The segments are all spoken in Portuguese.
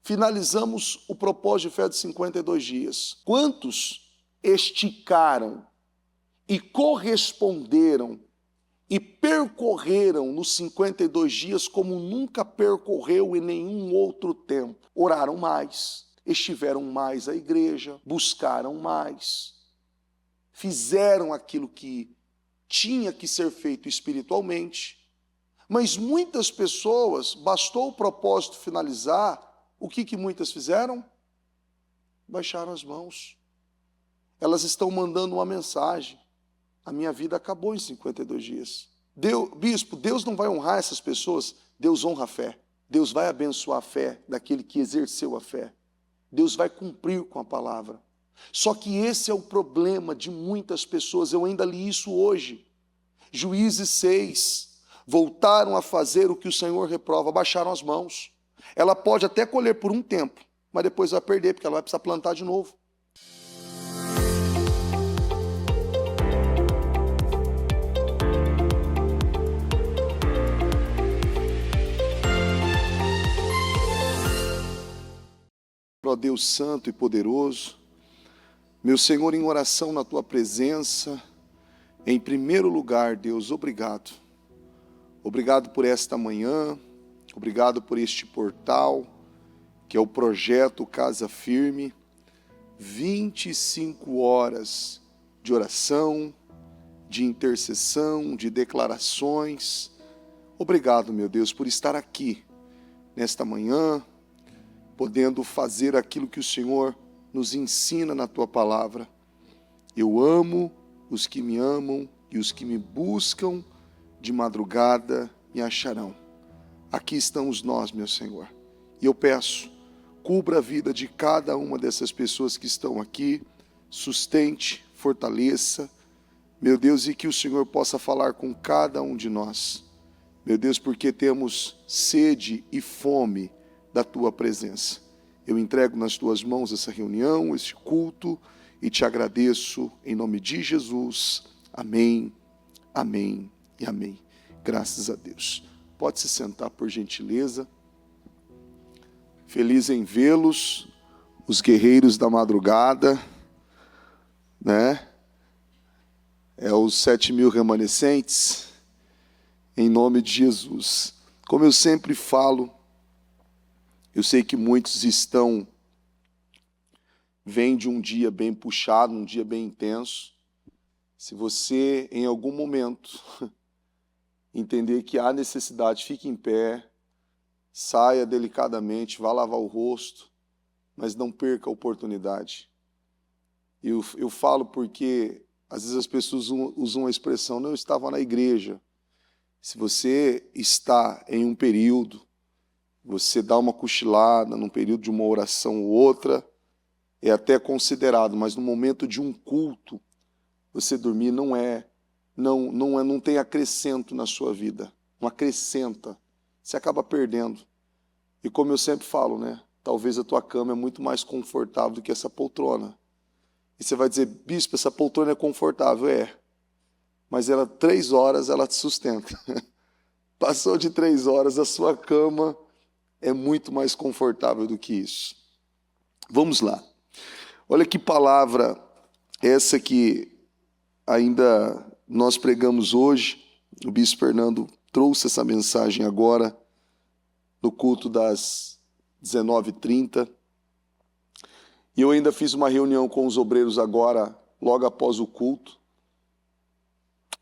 finalizamos o propósito de fé de 52 dias. Quantos esticaram e corresponderam e percorreram nos 52 dias como nunca percorreu em nenhum outro tempo? Oraram mais, estiveram mais à igreja, buscaram mais, fizeram aquilo que tinha que ser feito espiritualmente. Mas muitas pessoas, bastou o propósito finalizar, o que muitas fizeram? Baixaram as mãos. Elas estão mandando uma mensagem: a minha vida acabou em 52 dias. Bispo, Deus não vai honrar essas pessoas? Deus honra a fé. Deus vai abençoar a fé daquele que exerceu a fé. Deus vai cumprir com a palavra. Só que esse é o problema de muitas pessoas. Eu ainda li isso hoje. Juízes 6, voltaram a fazer o que o Senhor reprova, baixaram as mãos. Ela pode até colher por um tempo, mas depois vai perder, porque ela vai precisar plantar de novo. Ó Deus santo e poderoso, meu Senhor, em oração na tua presença, em primeiro lugar, Deus, obrigado. Obrigado por esta manhã, obrigado por este portal, que é o projeto Casa Firme, 25 horas de oração, de intercessão, de declarações. Obrigado, meu Deus, por estar aqui, nesta manhã, podendo fazer aquilo que o Senhor nos ensina na tua palavra. Eu amo os que me amam e os que me buscam de madrugada me acharão. Aqui estamos nós, meu Senhor. E eu peço, cubra a vida de cada uma dessas pessoas que estão aqui, sustente, fortaleça, meu Deus, e que o Senhor possa falar com cada um de nós. Meu Deus, porque temos sede e fome da tua presença. Eu entrego nas tuas mãos essa reunião, esse culto, e te agradeço em nome de Jesus. Amém, amém e amém. Graças a Deus. Pode se sentar, por gentileza. Feliz em vê-los, os guerreiros da madrugada, né? É os 7.000 remanescentes, em nome de Jesus. Como eu sempre falo, eu sei que muitos vêm de um dia bem puxado, um dia bem intenso. Se você, em algum momento, entender que há necessidade, fique em pé, saia delicadamente, vá lavar o rosto, mas não perca a oportunidade. Eu falo porque, às vezes as pessoas usam a expressão, não, eu estava na igreja. Se você está em um período, você dá uma cochilada num período de uma oração ou outra, é até considerado, mas no momento de um culto, você dormir não tem acrescento na sua vida, não acrescenta, você acaba perdendo. E como eu sempre falo, né, talvez a tua cama é muito mais confortável do que essa poltrona. E você vai dizer, bispo, essa poltrona é confortável, mas 3 horas ela te sustenta. Passou de 3 horas, a sua cama é muito mais confortável do que isso. Vamos lá. Olha que palavra essa que ainda nós pregamos hoje. O bispo Fernando trouxe essa mensagem agora no culto das 19h30. E eu ainda fiz uma reunião com os obreiros agora, logo após o culto.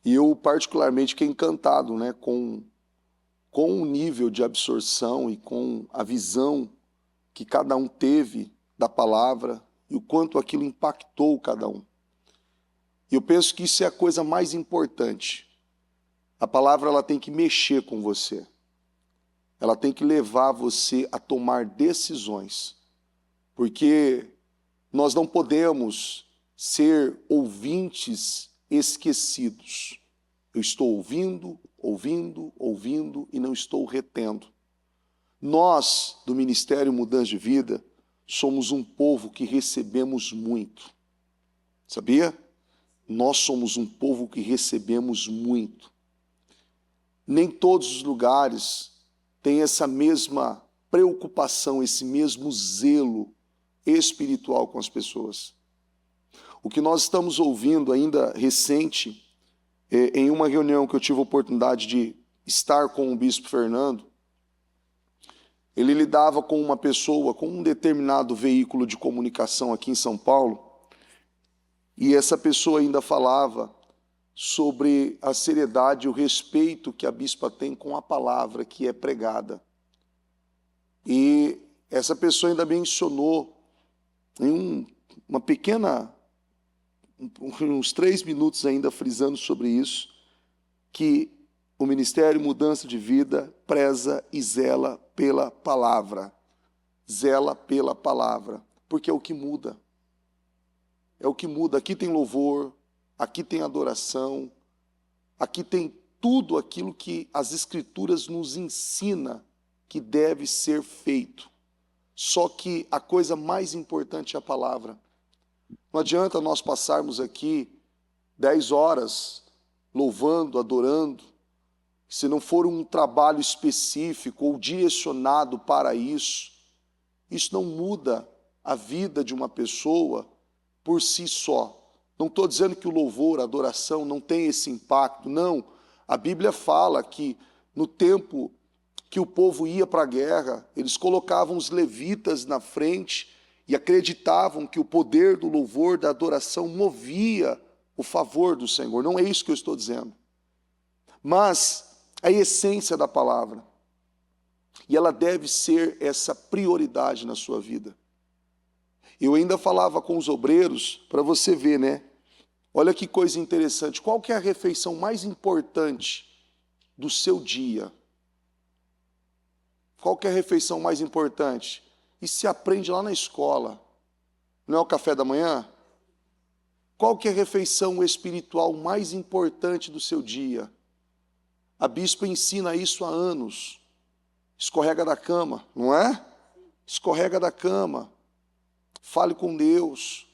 E eu particularmente fiquei encantado, né, com o nível de absorção e com a visão que cada um teve da palavra e o quanto aquilo impactou cada um. E eu penso que isso é a coisa mais importante. A palavra ela tem que mexer com você. Ela tem que levar você a tomar decisões. Porque nós não podemos ser ouvintes esquecidos. Eu estou ouvindo e não estou retendo. Nós, do Ministério Mudança de Vida, somos um povo que recebemos muito. Sabia? Nós somos um povo que recebemos muito. Nem todos os lugares têm essa mesma preocupação, esse mesmo zelo espiritual com as pessoas. O que nós estamos ouvindo ainda recente, em uma reunião que eu tive a oportunidade de estar com o Bispo Fernando, ele lidava com uma pessoa, com um determinado veículo de comunicação aqui em São Paulo, e essa pessoa ainda falava sobre a seriedade e o respeito que a bispa tem com a palavra que é pregada. E essa pessoa ainda mencionou, em uma pequena, uns 3 minutos ainda frisando sobre isso, que o Ministério Mudança de Vida preza e zela pela palavra. Zela pela palavra, porque é o que muda. É o que muda. Aqui tem louvor, aqui tem adoração, aqui tem tudo aquilo que as Escrituras nos ensina que deve ser feito. Só que a coisa mais importante é a palavra. Não adianta nós passarmos aqui 10 horas louvando, adorando, se não for um trabalho específico ou direcionado para isso. Isso não muda a vida de uma pessoa por si só. Não estou dizendo que o louvor, a adoração não tem esse impacto, não. A Bíblia fala que no tempo que o povo ia para a guerra, eles colocavam os levitas na frente e acreditavam que o poder do louvor, da adoração, movia o favor do Senhor. Não é isso que eu estou dizendo. Mas a essência da palavra. E ela deve ser essa prioridade na sua vida. Eu ainda falava com os obreiros, para você ver, né? Olha que coisa interessante. Qual que é a refeição mais importante do seu dia? Qual que é a refeição mais importante? E se aprende lá na escola. Não é o café da manhã? Qual que é a refeição espiritual mais importante do seu dia? A bispa ensina isso há anos. Escorrega da cama, não é? Escorrega da cama. Fale com Deus.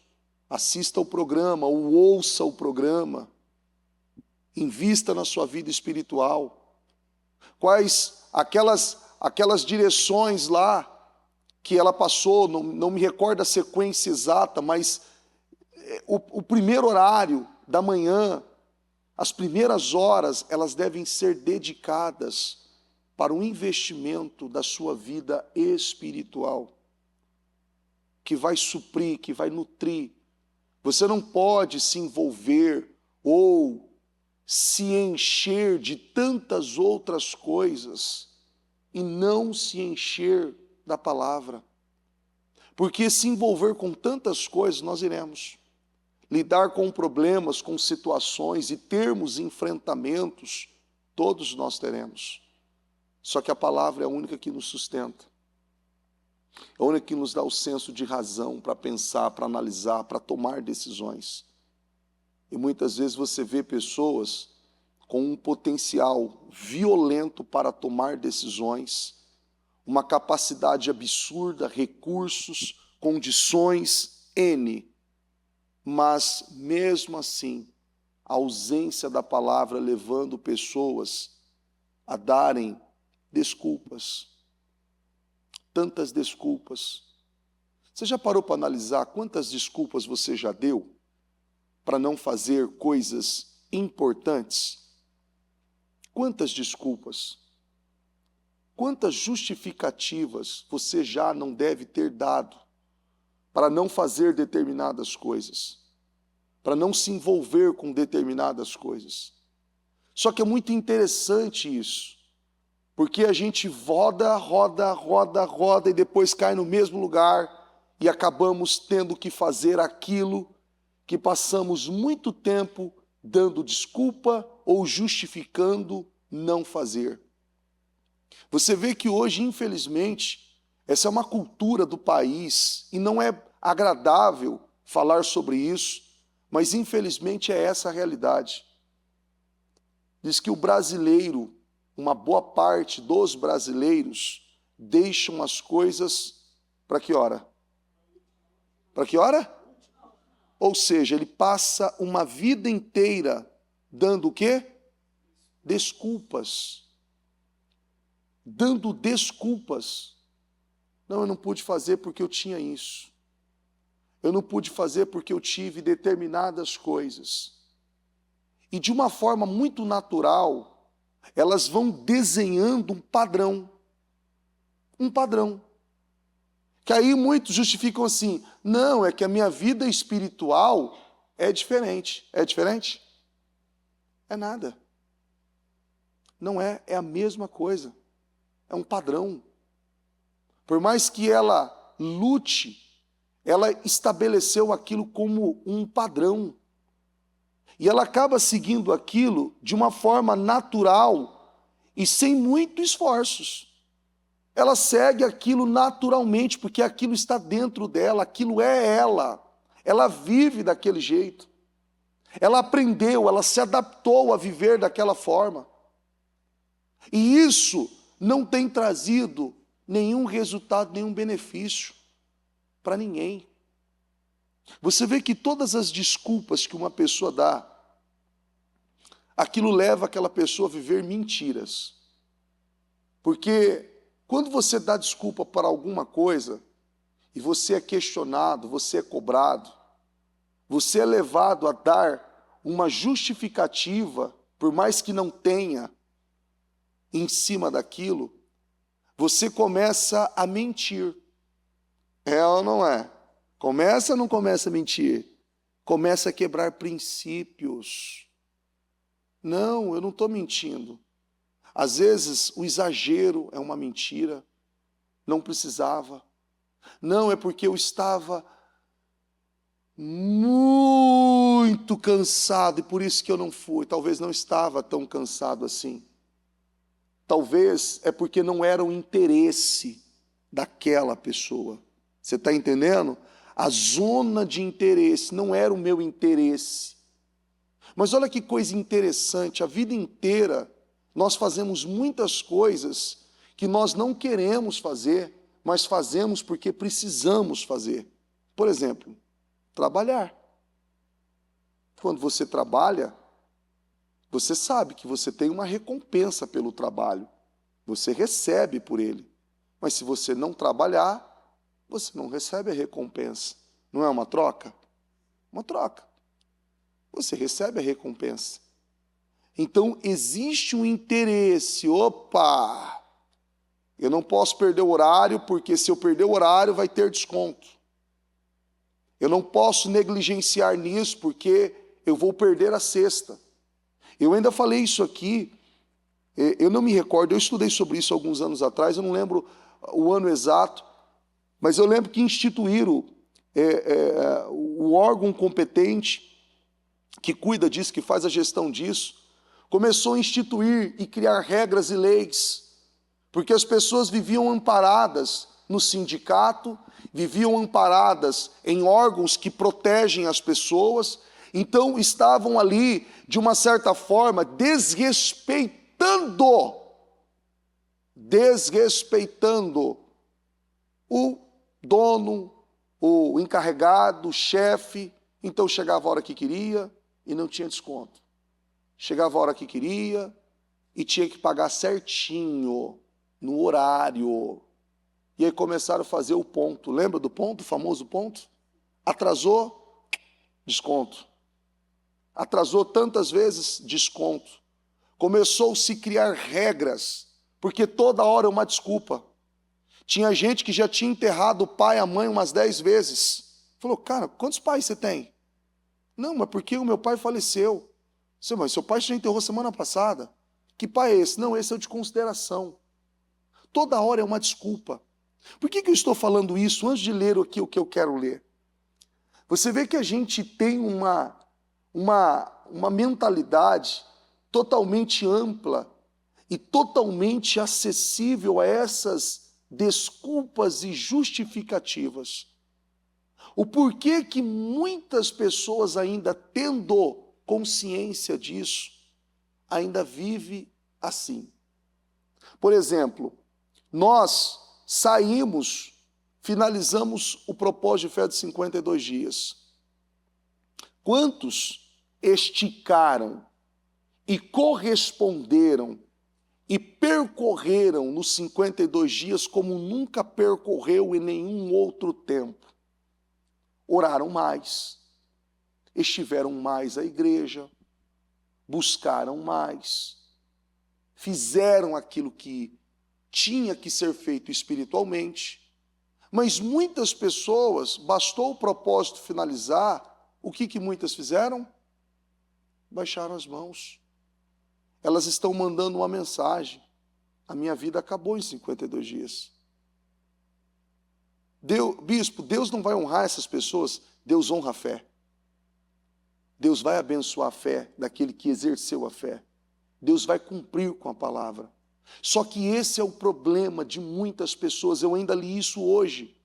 Assista o programa, ou ouça o programa. Invista na sua vida espiritual. Quais aquelas direções lá que ela passou, não me recordo a sequência exata, mas o primeiro horário da manhã, as primeiras horas, elas devem ser dedicadas para o investimento da sua vida espiritual, que vai suprir, que vai nutrir. Você não pode se envolver ou se encher de tantas outras coisas e não se encher da palavra. Porque se envolver com tantas coisas, nós iremos lidar com problemas, com situações e termos enfrentamentos, todos nós teremos. Só que a palavra é a única que nos sustenta. É a única que nos dá o senso de razão para pensar, para analisar, para tomar decisões. E muitas vezes você vê pessoas com um potencial violento para tomar decisões, uma capacidade absurda, recursos, condições, N. Mas, mesmo assim, a ausência da palavra levando pessoas a darem desculpas. Tantas desculpas. Você já parou para analisar quantas desculpas você já deu para não fazer coisas importantes? Quantas desculpas? Quantas justificativas você já não deve ter dado para não fazer determinadas coisas, para não se envolver com determinadas coisas? Só que é muito interessante isso, porque a gente roda e depois cai no mesmo lugar e acabamos tendo que fazer aquilo que passamos muito tempo dando desculpa ou justificando não fazer. Você vê que hoje, infelizmente, essa é uma cultura do país e não é agradável falar sobre isso, mas infelizmente é essa a realidade. Diz que o brasileiro, uma boa parte dos brasileiros, deixam as coisas para que hora? Para que hora? Ou seja, ele passa uma vida inteira dando o quê? Desculpas. Dando desculpas. Não, eu não pude fazer porque eu tinha isso. Eu não pude fazer porque eu tive determinadas coisas. E de uma forma muito natural, elas vão desenhando um padrão. Um padrão. Que aí muitos justificam assim, não, é que a minha vida espiritual é diferente. É diferente? É nada. Não é, é a mesma coisa. É um padrão. Por mais que ela lute, ela estabeleceu aquilo como um padrão. E ela acaba seguindo aquilo de uma forma natural e sem muitos esforços. Ela segue aquilo naturalmente, porque aquilo está dentro dela, aquilo é ela. Ela vive daquele jeito. Ela aprendeu, ela se adaptou a viver daquela forma. E isso não tem trazido nenhum resultado, nenhum benefício para ninguém. Você vê que todas as desculpas que uma pessoa dá, aquilo leva aquela pessoa a viver mentiras. Porque quando você dá desculpa para alguma coisa, e você é questionado, você é cobrado, você é levado a dar uma justificativa, por mais que não tenha, em cima daquilo, você começa a mentir. É ou não é? Começa ou não começa a mentir? Começa a quebrar princípios. Não, eu não estou mentindo. Às vezes o exagero é uma mentira. Não precisava. Não, é porque eu estava muito cansado e por isso que eu não fui. Talvez não estava tão cansado assim. Talvez é porque não era o interesse daquela pessoa. Você está entendendo? A zona de interesse não era o meu interesse. Mas olha que coisa interessante, a vida inteira nós fazemos muitas coisas que nós não queremos fazer, mas fazemos porque precisamos fazer. Por exemplo, trabalhar. Quando você trabalha, você sabe que você tem uma recompensa pelo trabalho. Você recebe por ele. Mas se você não trabalhar, você não recebe a recompensa. Não é uma troca? Uma troca. Você recebe a recompensa. Então, existe um interesse. Opa! Eu não posso perder o horário, porque se eu perder o horário, vai ter desconto. Eu não posso negligenciar nisso, porque eu vou perder a sexta. Eu ainda falei isso aqui, eu não me recordo, eu estudei sobre isso alguns anos atrás, eu não lembro o ano exato, mas eu lembro que instituíram o órgão competente que cuida disso, que faz a gestão disso, começou a instituir e criar regras e leis, porque as pessoas viviam amparadas no sindicato, viviam amparadas em órgãos que protegem as pessoas, então estavam ali, de uma certa forma, desrespeitando o dono, o encarregado, o chefe. Então chegava a hora que queria e não tinha desconto. Chegava a hora que queria e tinha que pagar certinho, no horário. E aí começaram a fazer o ponto. Lembra do ponto, o famoso ponto? Atrasou, desconto. Atrasou tantas vezes, desconto. Começou-se a criar regras, porque toda hora é uma desculpa. Tinha gente que já tinha enterrado o pai e a mãe umas 10 vezes. Falou, cara, quantos pais você tem? Não, mas porque o meu pai faleceu. Mas seu pai já enterrou semana passada. Que pai é esse? Não, esse é o de consideração. Toda hora é uma desculpa. Por que eu estou falando isso antes de ler aqui o que eu quero ler? Você vê que a gente tem uma mentalidade totalmente ampla e totalmente acessível a essas desculpas e justificativas. O porquê que muitas pessoas ainda tendo consciência disso, ainda vive assim. Por exemplo, nós finalizamos o propósito de fé de 52 dias. Quantos esticaram e corresponderam e percorreram nos 52 dias como nunca percorreu em nenhum outro tempo. Oraram mais, estiveram mais à igreja, buscaram mais, fizeram aquilo que tinha que ser feito espiritualmente, mas muitas pessoas, bastou o propósito finalizar, o que muitas fizeram? Baixaram as mãos. Elas estão mandando uma mensagem: a minha vida acabou em 52 dias. Bispo, Deus não vai honrar essas pessoas, Deus honra a fé. Deus vai abençoar a fé daquele que exerceu a fé. Deus vai cumprir com a palavra. Só que esse é o problema de muitas pessoas. Eu ainda li isso hoje.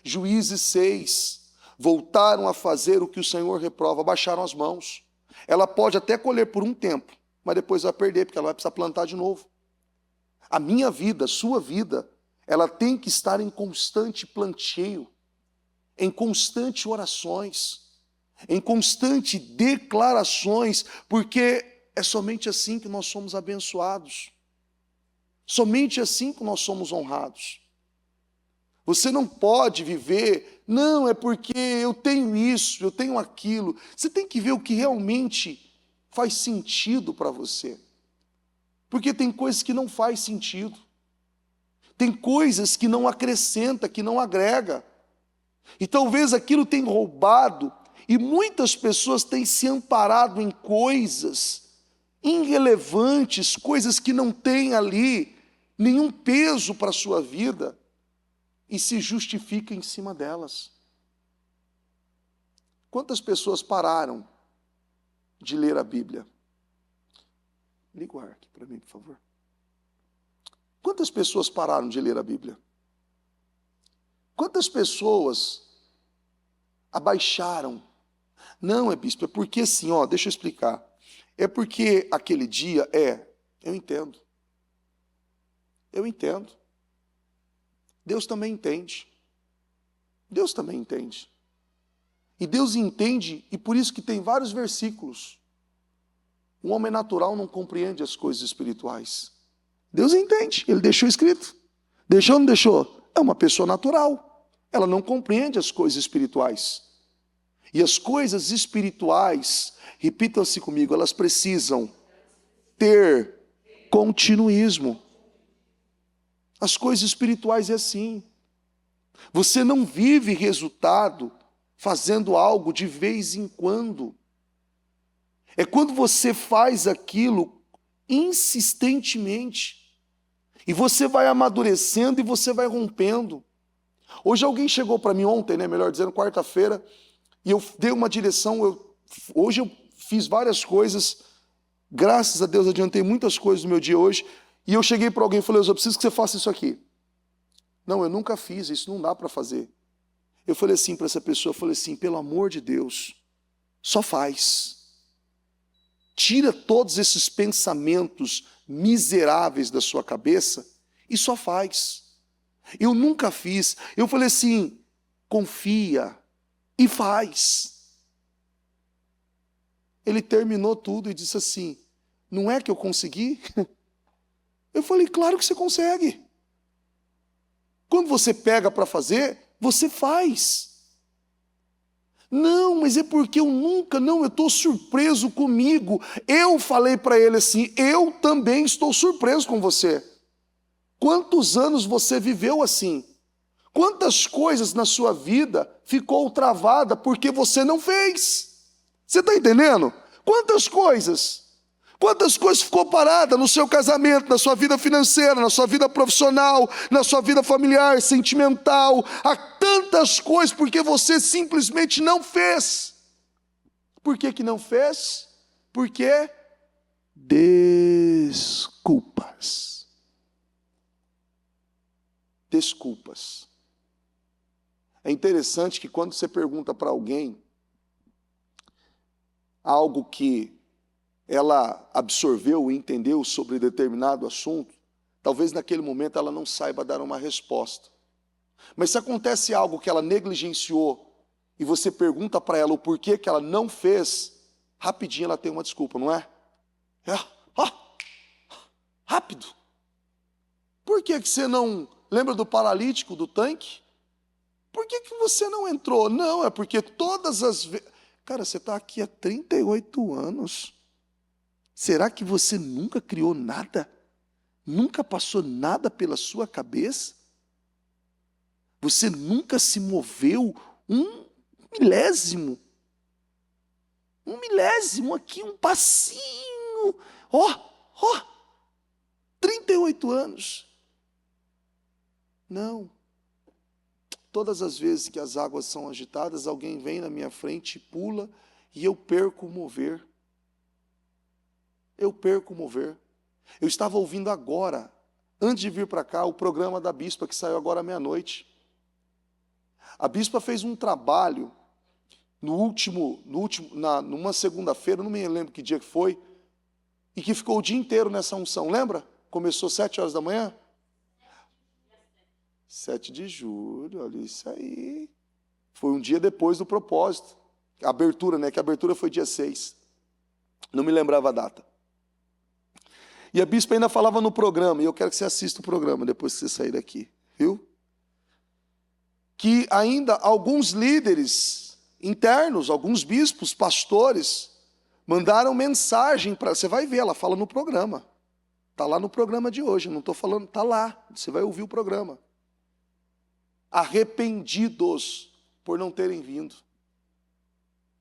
Juízes 6, voltaram a fazer o que o Senhor reprova, baixaram as mãos. Ela pode até colher por um tempo, mas depois vai perder, porque ela vai precisar plantar de novo. A minha vida, a sua vida, ela tem que estar em constante plantio, em constante orações, em constante declarações, porque é somente assim que nós somos abençoados. Somente assim que nós somos honrados. Você não pode viver, não, é porque eu tenho isso, eu tenho aquilo. Você tem que ver o que realmente faz sentido para você. Porque tem coisas que não faz sentido. Tem coisas que não acrescenta, que não agrega. E talvez aquilo tenha roubado, e muitas pessoas têm se amparado em coisas irrelevantes, coisas que não têm ali nenhum peso para a sua vida, e se justifica em cima delas. Quantas pessoas pararam de ler a Bíblia? Liga o ar aqui para mim, por favor. Quantas pessoas pararam de ler a Bíblia? Quantas pessoas abaixaram? Não, bispo, é porque assim, deixa eu explicar. É porque aquele dia eu entendo. Eu entendo. Deus também entende. Deus também entende. E Deus entende, e por isso que tem vários versículos. Um homem natural não compreende as coisas espirituais. Deus entende, Ele deixou escrito. Deixou ou não deixou? É uma pessoa natural. Ela não compreende as coisas espirituais. E as coisas espirituais, repitam-se comigo, elas precisam ter continuismo. As coisas espirituais é assim. Você não vive resultado fazendo algo de vez em quando. É quando você faz aquilo insistentemente. E você vai amadurecendo e você vai rompendo. Hoje alguém chegou para mim ontem, melhor dizendo, quarta-feira, e eu dei uma direção. Hoje eu fiz várias coisas, graças a Deus adiantei muitas coisas no meu dia hoje, e eu cheguei para alguém e falei: eu preciso que você faça isso aqui. Não, eu nunca fiz, isso não dá para fazer. Eu falei assim para essa pessoa, pelo amor de Deus, só faz. Tira todos esses pensamentos miseráveis da sua cabeça e só faz. Eu nunca fiz. Eu falei assim: confia e faz. Ele terminou tudo e disse assim: não é que eu consegui? Eu falei: claro que você consegue. Quando você pega para fazer, você faz. Não, mas é porque eu estou surpreso comigo. Eu falei para ele assim: eu também estou surpreso com você. Quantos anos você viveu assim? Quantas coisas na sua vida ficou travada porque você não fez? Você está entendendo? Quantas coisas? Quantas coisas ficou parada no seu casamento, na sua vida financeira, na sua vida profissional, na sua vida familiar, sentimental? Há tantas coisas porque você simplesmente não fez. Por que não fez? Porque desculpas. Desculpas. É interessante que quando você pergunta para alguém algo que ela absorveu e entendeu sobre determinado assunto, talvez naquele momento ela não saiba dar uma resposta. Mas se acontece algo que ela negligenciou e você pergunta para ela o porquê que ela não fez, rapidinho ela tem uma desculpa, não é? Rápido. Por que você não... Lembra do paralítico do tanque? Por que você não entrou? Não, é porque todas as vezes... Cara, você está aqui há 38 anos. Será que você nunca criou nada? Nunca passou nada pela sua cabeça? Você nunca se moveu um milésimo? Um milésimo aqui, um passinho. Ó, 38 anos. Não. Todas as vezes que as águas são agitadas, alguém vem na minha frente, pula, e eu perco o mover. Eu perco o mover. Eu estava ouvindo agora, antes de vir para cá, o programa da Bispa, que saiu agora à meia-noite. A Bispa fez um trabalho, numa segunda-feira, não me lembro que dia que foi, e que ficou o dia inteiro nessa unção, lembra? Começou 7 horas da manhã? 7 de julho, olha isso aí. Foi um dia depois do propósito. A abertura, né? Que a abertura foi dia 6. Não me lembrava a data. E a bispa ainda falava no programa, e eu quero que você assista o programa depois que você sair daqui, viu? Que ainda alguns líderes internos, alguns bispos, pastores, mandaram mensagem para... Você vai ver, ela fala no programa. Está lá no programa de hoje, não estou falando, está lá. Você vai ouvir o programa. Arrependidos por não terem vindo.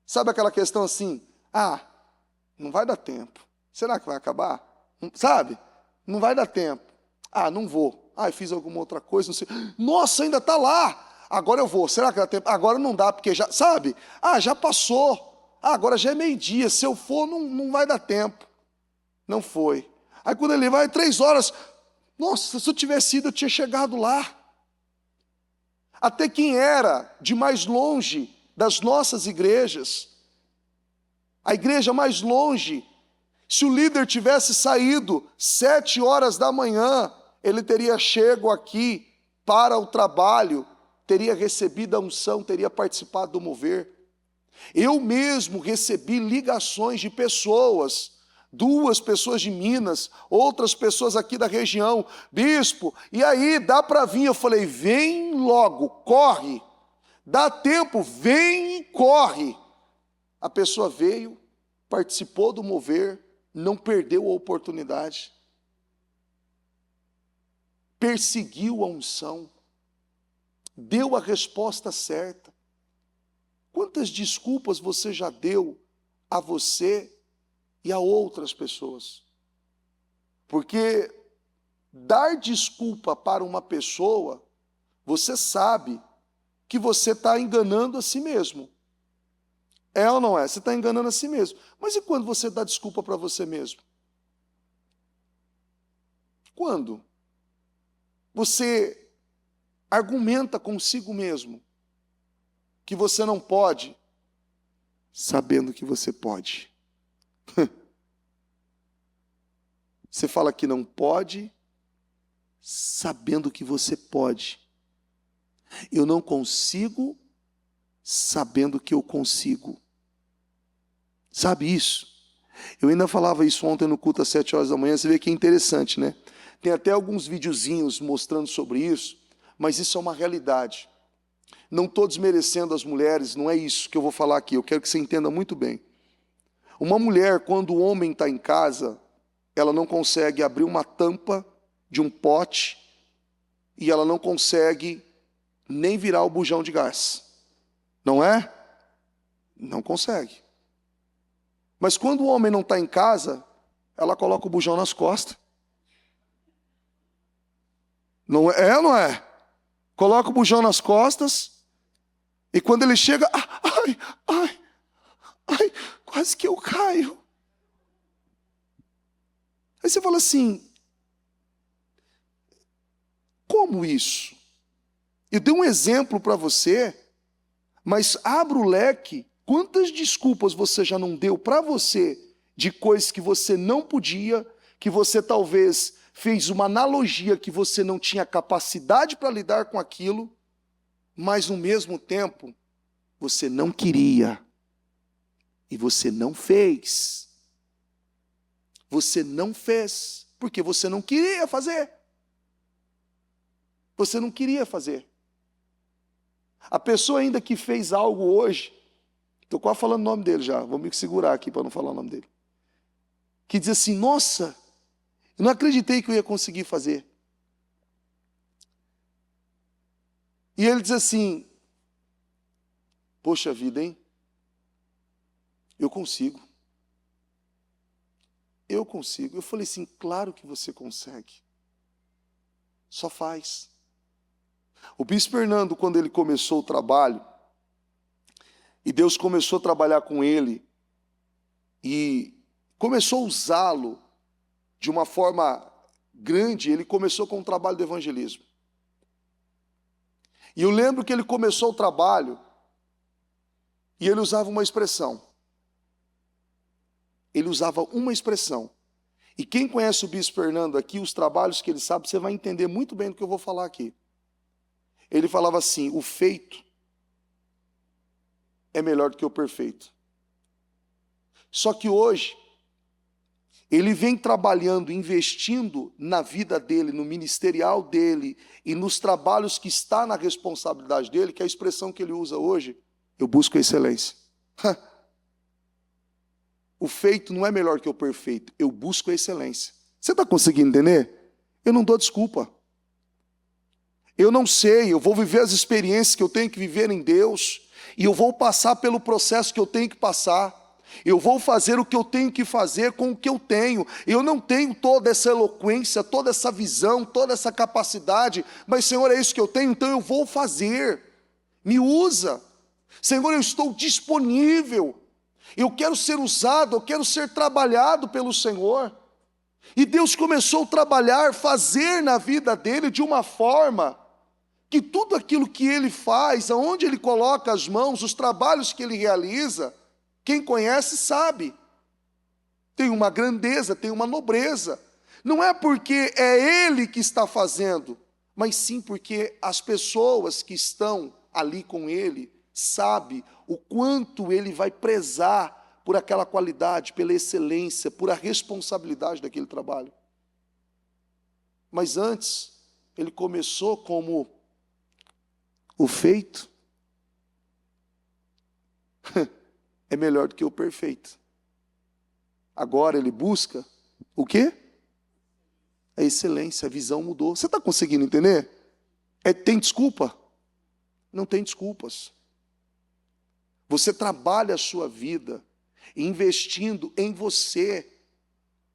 Sabe aquela questão assim, não vai dar tempo. Será que vai acabar? Sabe? Não vai dar tempo. Não vou. Fiz alguma outra coisa, não sei. Nossa, ainda está lá. Agora eu vou. Será que dá tempo? Agora não dá, porque já, sabe? Já passou. Agora já é meio-dia. Se eu for, não vai dar tempo. Não foi. Aí quando ele vai, 3 horas. Nossa, se eu tivesse ido, eu tinha chegado lá. Até quem era de mais longe das nossas igrejas, a igreja mais longe, se o líder tivesse saído 7 horas da manhã, ele teria chego aqui para o trabalho, teria recebido a unção, teria participado do mover. Eu mesmo recebi ligações de pessoas, 2 pessoas de Minas, outras pessoas aqui da região, bispo, e aí, dá para vir? Eu falei, vem logo, corre, dá tempo, vem e corre. A pessoa veio, participou do mover, não perdeu a oportunidade, perseguiu a unção, deu a resposta certa. Quantas desculpas você já deu a você e a outras pessoas? Porque dar desculpa para uma pessoa, você sabe que você está enganando a si mesmo. É ou não é? Você está enganando a si mesmo. Mas e quando você dá desculpa para você mesmo? Quando você argumenta consigo mesmo que você não pode, sabendo que você pode. Você fala que não pode, sabendo que você pode. Eu não consigo, sabendo que eu consigo. Sabe isso? Eu ainda falava isso ontem no culto às 7 horas da manhã, você vê que é interessante, né? Tem até alguns videozinhos mostrando sobre isso, mas isso é uma realidade. Não estou desmerecendo as mulheres, não é isso que eu vou falar aqui, eu quero que você entenda muito bem. Uma mulher, quando o homem está em casa, ela não consegue abrir uma tampa de um pote e ela não consegue nem virar o bujão de gás. Não é? Não consegue. Mas quando o homem não está em casa, ela coloca o bujão nas costas. Não é ou não é? Coloca o bujão nas costas e quando ele chega, quase que eu caio. Aí você fala assim, como isso? Eu dei um exemplo para você, mas abra o leque. Quantas desculpas você já não deu para você de coisas que você não podia, que você talvez fez uma analogia que você não tinha capacidade para lidar com aquilo, mas no mesmo tempo você não queria e você não fez. Você não fez porque você não queria fazer. Você não queria fazer. A pessoa ainda que fez algo hoje, estou quase falando o nome dele já, vou me segurar aqui para não falar o nome dele, que diz assim, nossa, eu não acreditei que eu ia conseguir fazer. E ele diz assim, poxa vida, hein? Eu consigo. Eu consigo. Eu falei assim, claro que você consegue. Só faz. O bispo Fernando, quando ele começou o trabalho, e Deus começou a trabalhar com ele, e começou a usá-lo de uma forma grande, ele começou com o trabalho do evangelismo. E eu lembro que ele começou o trabalho, e ele usava uma expressão. Ele usava uma expressão. E quem conhece o bispo Fernando aqui, os trabalhos que ele sabe, você vai entender muito bem do que eu vou falar aqui. Ele falava assim, o feito é melhor do que o perfeito. Só que hoje, ele vem trabalhando, investindo na vida dele, no ministerial dele e nos trabalhos que está na responsabilidade dele, que é a expressão que ele usa hoje, eu busco a excelência. O feito não é melhor que o perfeito, eu busco a excelência. Você está conseguindo entender? Eu não dou desculpa. Eu não sei, eu vou viver as experiências que eu tenho que viver em Deus, e eu vou passar pelo processo que eu tenho que passar. Eu vou fazer o que eu tenho que fazer com o que eu tenho. Eu não tenho toda essa eloquência, toda essa visão, toda essa capacidade, mas Senhor, é isso que eu tenho, então eu vou fazer. Me usa. Senhor, eu estou disponível. Eu quero ser usado, eu quero ser trabalhado pelo Senhor. E Deus começou a trabalhar, fazer na vida dele de uma forma que tudo aquilo que ele faz, aonde ele coloca as mãos, os trabalhos que ele realiza, quem conhece sabe. Tem uma grandeza, tem uma nobreza. Não é porque é ele que está fazendo, mas sim porque as pessoas que estão ali com ele sabem o quanto ele vai prezar por aquela qualidade, pela excelência, por a responsabilidade daquele trabalho. Mas antes, ele começou como o feito é melhor do que o perfeito. Agora ele busca o quê? A excelência, a visão mudou. Você está conseguindo entender? Tem desculpa? Não tem desculpas. Você trabalha a sua vida investindo em você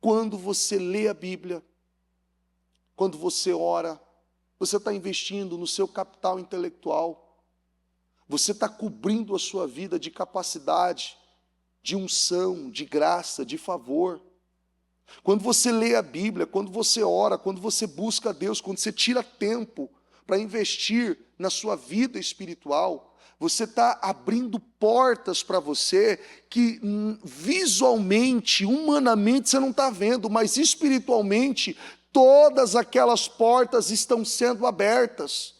quando você lê a Bíblia, quando você ora, você está investindo no seu capital intelectual, você está cobrindo a sua vida de capacidade, de unção, de graça, de favor. Quando você lê a Bíblia, quando você ora, quando você busca a Deus, quando você tira tempo para investir na sua vida espiritual, você está abrindo portas para você que visualmente, humanamente você não está vendo, mas espiritualmente todas aquelas portas estão sendo abertas.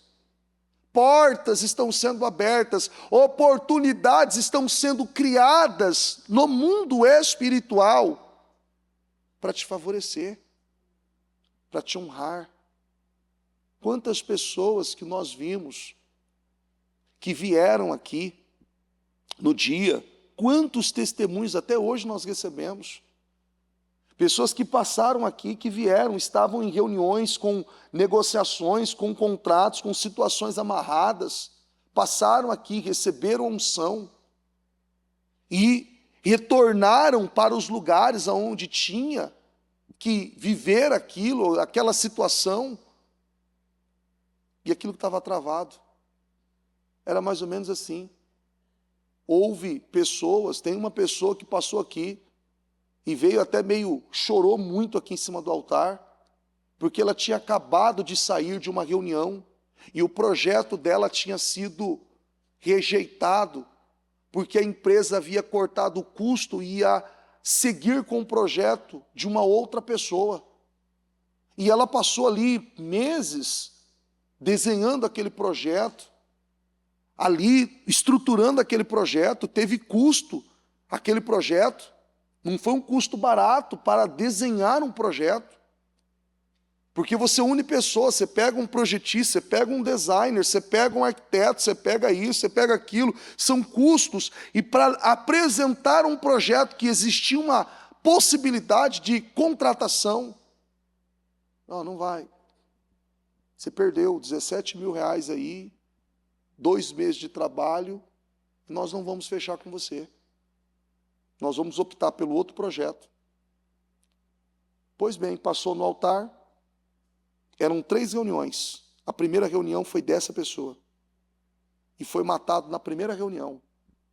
Portas estão sendo abertas, oportunidades estão sendo criadas no mundo espiritual para te favorecer, para te honrar. Quantas pessoas que nós vimos que vieram aqui no dia, quantos testemunhos até hoje nós recebemos. Pessoas que passaram aqui, que vieram, estavam em reuniões com negociações, com contratos, com situações amarradas, passaram aqui, receberam unção e retornaram para os lugares onde tinha que viver aquilo, aquela situação, e aquilo que estava travado. Era mais ou menos assim. Houve pessoas, tem uma pessoa que passou aqui e veio até chorou muito aqui em cima do altar, porque ela tinha acabado de sair de uma reunião e o projeto dela tinha sido rejeitado, porque a empresa havia cortado o custo e ia seguir com o projeto de uma outra pessoa. E ela passou ali meses desenhando aquele projeto, ali estruturando aquele projeto, teve custo aquele projeto, não foi um custo barato para desenhar um projeto. Porque você une pessoas, você pega um projetista, você pega um designer, você pega um arquiteto, você pega isso, você pega aquilo, são custos. E para apresentar um projeto que existia uma possibilidade de contratação, não vai. Você perdeu 17 mil reais aí, 2 meses de trabalho, nós não vamos fechar com você. Nós vamos optar pelo outro projeto. Pois bem, passou no altar, eram 3 reuniões. A primeira reunião foi dessa pessoa. E foi matado na primeira reunião.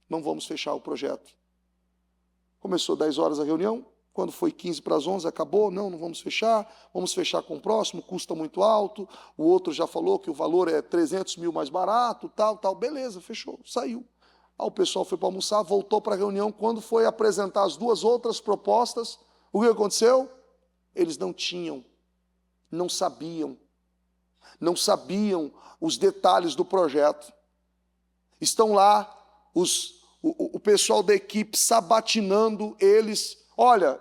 Não vamos fechar o projeto. Começou 10 horas a reunião, quando foi 15 para as 11, acabou, não vamos fechar com o próximo, custa muito alto, o outro já falou que o valor é 300 mil mais barato, tal, beleza, fechou, saiu. Aí o pessoal foi para almoçar, voltou para a reunião, quando foi apresentar as 2 outras propostas, o que aconteceu? Eles não sabiam os detalhes do projeto. Estão lá o pessoal da equipe sabatinando eles. Olha,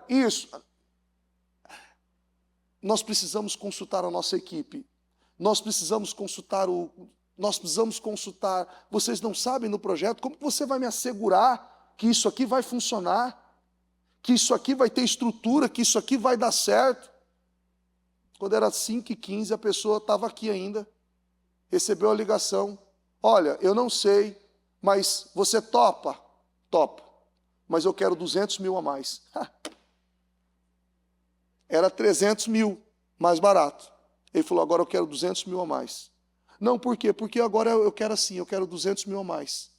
nós precisamos consultar a nossa equipe. Nós precisamos consultar, vocês não sabem no projeto, como que você vai me assegurar que isso aqui vai funcionar? Que isso aqui vai ter estrutura, que isso aqui vai dar certo? Quando era 5h15, a pessoa estava aqui ainda, recebeu a ligação. Olha, eu não sei, mas você topa? Topo, mas eu quero 200 mil a mais. Era 300 mil, mais barato. Ele falou, agora eu quero 200 mil a mais. Não, por quê? Porque agora eu quero assim, eu quero 200 mil a mais.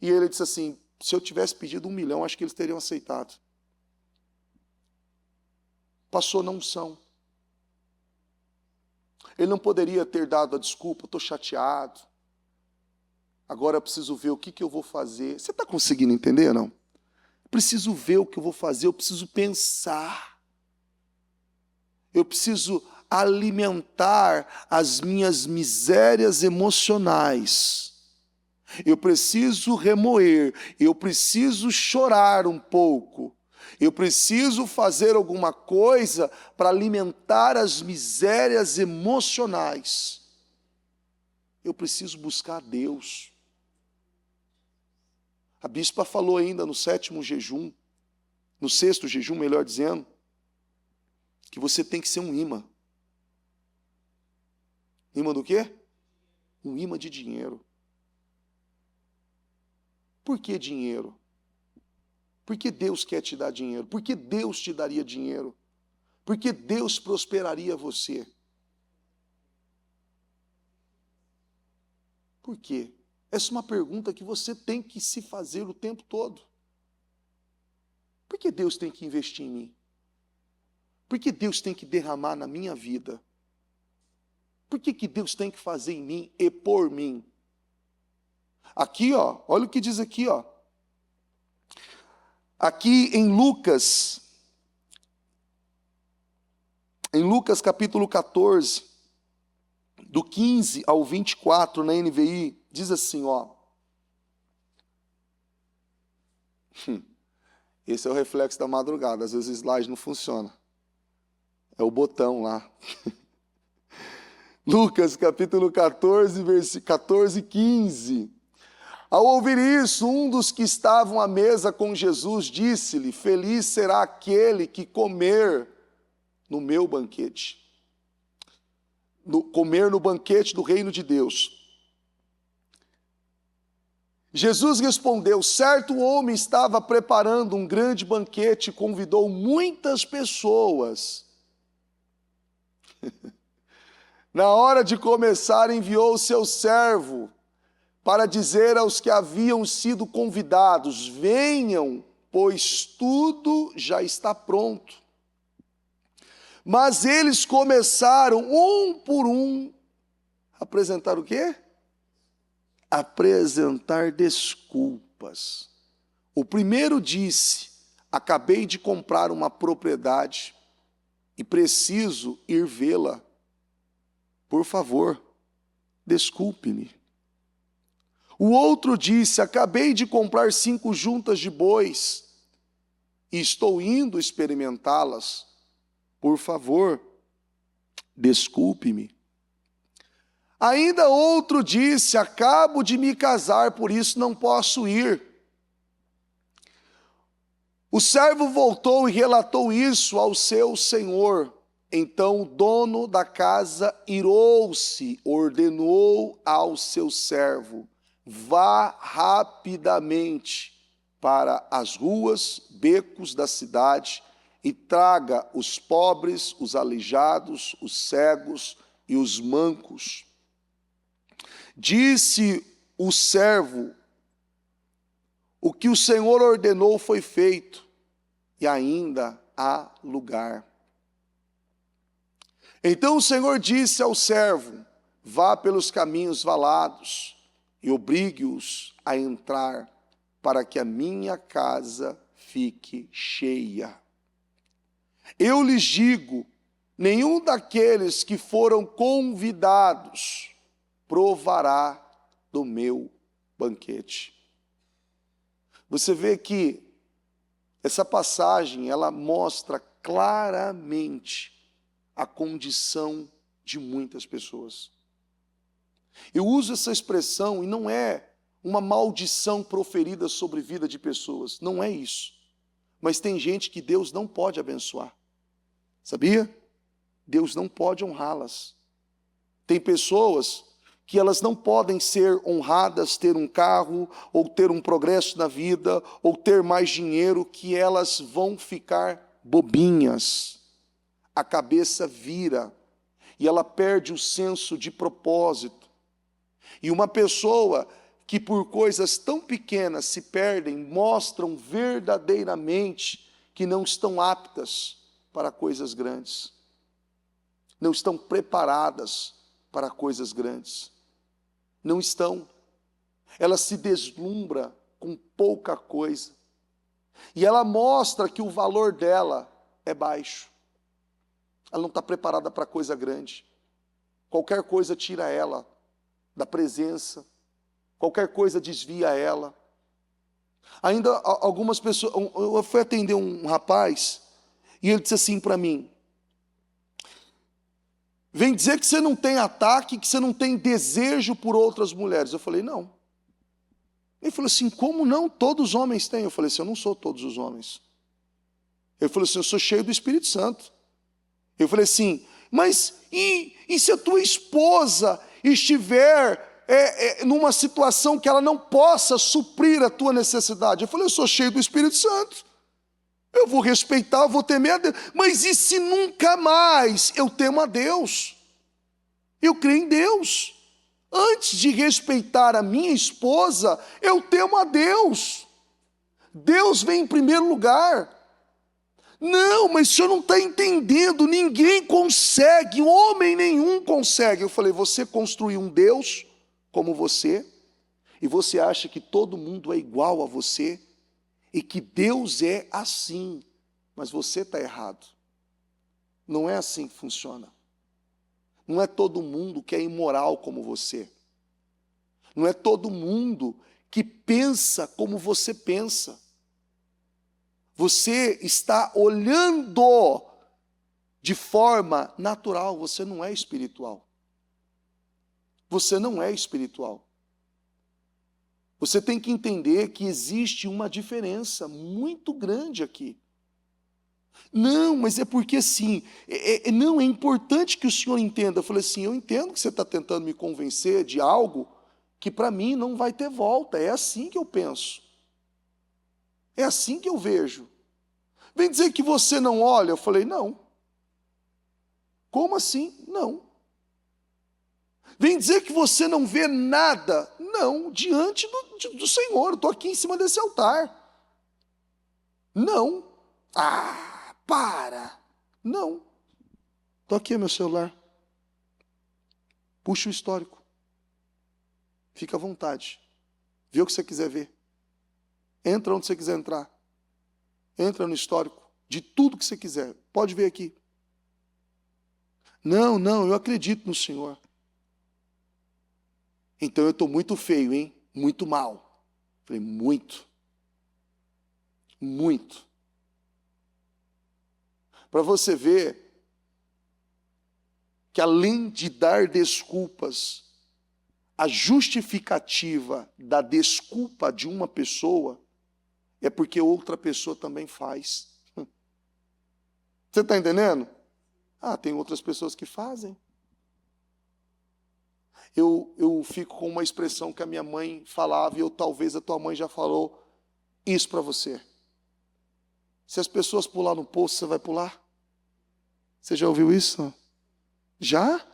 E ele disse assim, se eu tivesse pedido 1 milhão, acho que eles teriam aceitado. Passou na unção. Ele não poderia ter dado a desculpa, estou chateado. Agora eu preciso ver o que eu vou fazer. Você está conseguindo entender, não? Eu preciso ver o que eu vou fazer, eu preciso pensar. Eu preciso alimentar as minhas misérias emocionais. Eu preciso remoer, eu preciso chorar um pouco. Eu preciso fazer alguma coisa para alimentar as misérias emocionais. Eu preciso buscar Deus. A bispa falou ainda no 7º jejum, no 6º jejum, melhor dizendo, que você tem que ser um imã. Imã do quê? Um imã de dinheiro. Por que dinheiro? Por que Deus quer te dar dinheiro? Por que Deus te daria dinheiro? Por que Deus prosperaria você? Por quê? Essa é uma pergunta que você tem que se fazer o tempo todo. Por que Deus tem que investir em mim? Por que Deus tem que derramar na minha vida? Por que Deus tem que fazer em mim e por mim? Aqui, olha o que diz aqui, Aqui em Lucas capítulo 14, do 15 ao 24, na NVI, diz assim, Esse é o reflexo da madrugada, às vezes o slide não funciona. É o botão lá. Lucas capítulo 14, versículo 14 e 15. Ao ouvir isso, um dos que estavam à mesa com Jesus disse-lhe, feliz será aquele que comer no meu banquete. Comer no banquete do reino de Deus. Jesus respondeu, certo homem estava preparando um grande banquete e convidou muitas pessoas. Na hora de começar, enviou o seu servo para dizer aos que haviam sido convidados, venham, pois tudo já está pronto. Mas eles começaram, um por um, a apresentar o quê? Apresentar desculpas. O primeiro disse, acabei de comprar uma propriedade e preciso ir vê-la. Por favor, desculpe-me. O outro disse, acabei de comprar 5 juntas de bois e estou indo experimentá-las. Por favor, desculpe-me. Ainda outro disse: acabo de me casar, por isso não posso ir. O servo voltou e relatou isso ao seu senhor. Então o dono da casa irou-se, ordenou ao seu servo: vá rapidamente para as ruas, becos da cidade e traga os pobres, os aleijados, os cegos e os mancos. Disse o servo: o que o Senhor ordenou foi feito, e ainda há lugar. Então o Senhor disse ao servo: vá pelos caminhos valados e obrigue-os a entrar, para que a minha casa fique cheia. Eu lhes digo: nenhum daqueles que foram convidados provará do meu banquete. Você vê que essa passagem, ela mostra claramente a condição de muitas pessoas. Eu uso essa expressão e não é uma maldição proferida sobre a vida de pessoas, não é isso. Mas tem gente que Deus não pode abençoar, sabia? Deus não pode honrá-las. Tem pessoas que elas não podem ser honradas, ter um carro, ou ter um progresso na vida, ou ter mais dinheiro, que elas vão ficar bobinhas. A cabeça vira, e ela perde o senso de propósito. E uma pessoa que por coisas tão pequenas se perdem, mostram verdadeiramente que não estão aptas para coisas grandes. Não estão preparadas para coisas grandes. Não estão. Ela se deslumbra com pouca coisa. E ela mostra que o valor dela é baixo. Ela não está preparada para coisa grande. Qualquer coisa tira ela da presença. Qualquer coisa desvia ela. Ainda algumas pessoas... Eu fui atender um rapaz e ele disse assim para mim: vem dizer que você não tem ataque, que você não tem desejo por outras mulheres. Eu falei: não. Ele falou assim: como não? Todos os homens têm. Eu falei assim: eu não sou todos os homens. Ele falou assim: eu sou cheio do Espírito Santo. Eu falei assim: mas e se a tua esposa estiver numa situação que ela não possa suprir a tua necessidade? Eu falei: eu sou cheio do Espírito Santo. Eu vou respeitar, eu vou temer a Deus. Mas e se nunca mais eu temo a Deus? Eu creio em Deus. Antes de respeitar a minha esposa, eu temo a Deus. Deus vem em primeiro lugar. Não, mas o senhor não está entendendo, ninguém consegue, homem nenhum consegue. Eu falei: você construiu um Deus como você, e você acha que todo mundo é igual a você, e que Deus é assim, mas você está errado. Não é assim que funciona. Não é todo mundo que é imoral como você. Não é todo mundo que pensa como você pensa. Você está olhando de forma natural, você não é espiritual. Você não é espiritual. Você tem que entender que existe uma diferença muito grande aqui. Não, mas é porque assim, não, é importante que o senhor entenda. Eu falei assim: eu entendo que você está tentando me convencer de algo que para mim não vai ter volta. É assim que eu penso. É assim que eu vejo. Vem dizer que você não olha? Eu falei: não. Como assim? Não. Vem dizer que você não vê nada? Não, diante do Senhor, eu estou aqui em cima desse altar. Não. Ah, para. Não. Estou aqui, meu celular. Puxa o histórico. Fica à vontade. Vê o que você quiser ver. Entra onde você quiser entrar. Entra no histórico de tudo que você quiser. Pode ver aqui. Não, eu acredito no Senhor. Então eu estou muito feio, hein? Muito mal. Falei: muito. Muito. Para você ver que além de dar desculpas, a justificativa da desculpa de uma pessoa é porque outra pessoa também faz. Você está entendendo? Tem outras pessoas que fazem. Eu fico com uma expressão que a minha mãe falava, e talvez a tua mãe já falou isso para você. Se as pessoas pular no poço, você vai pular? Você já ouviu isso? Já?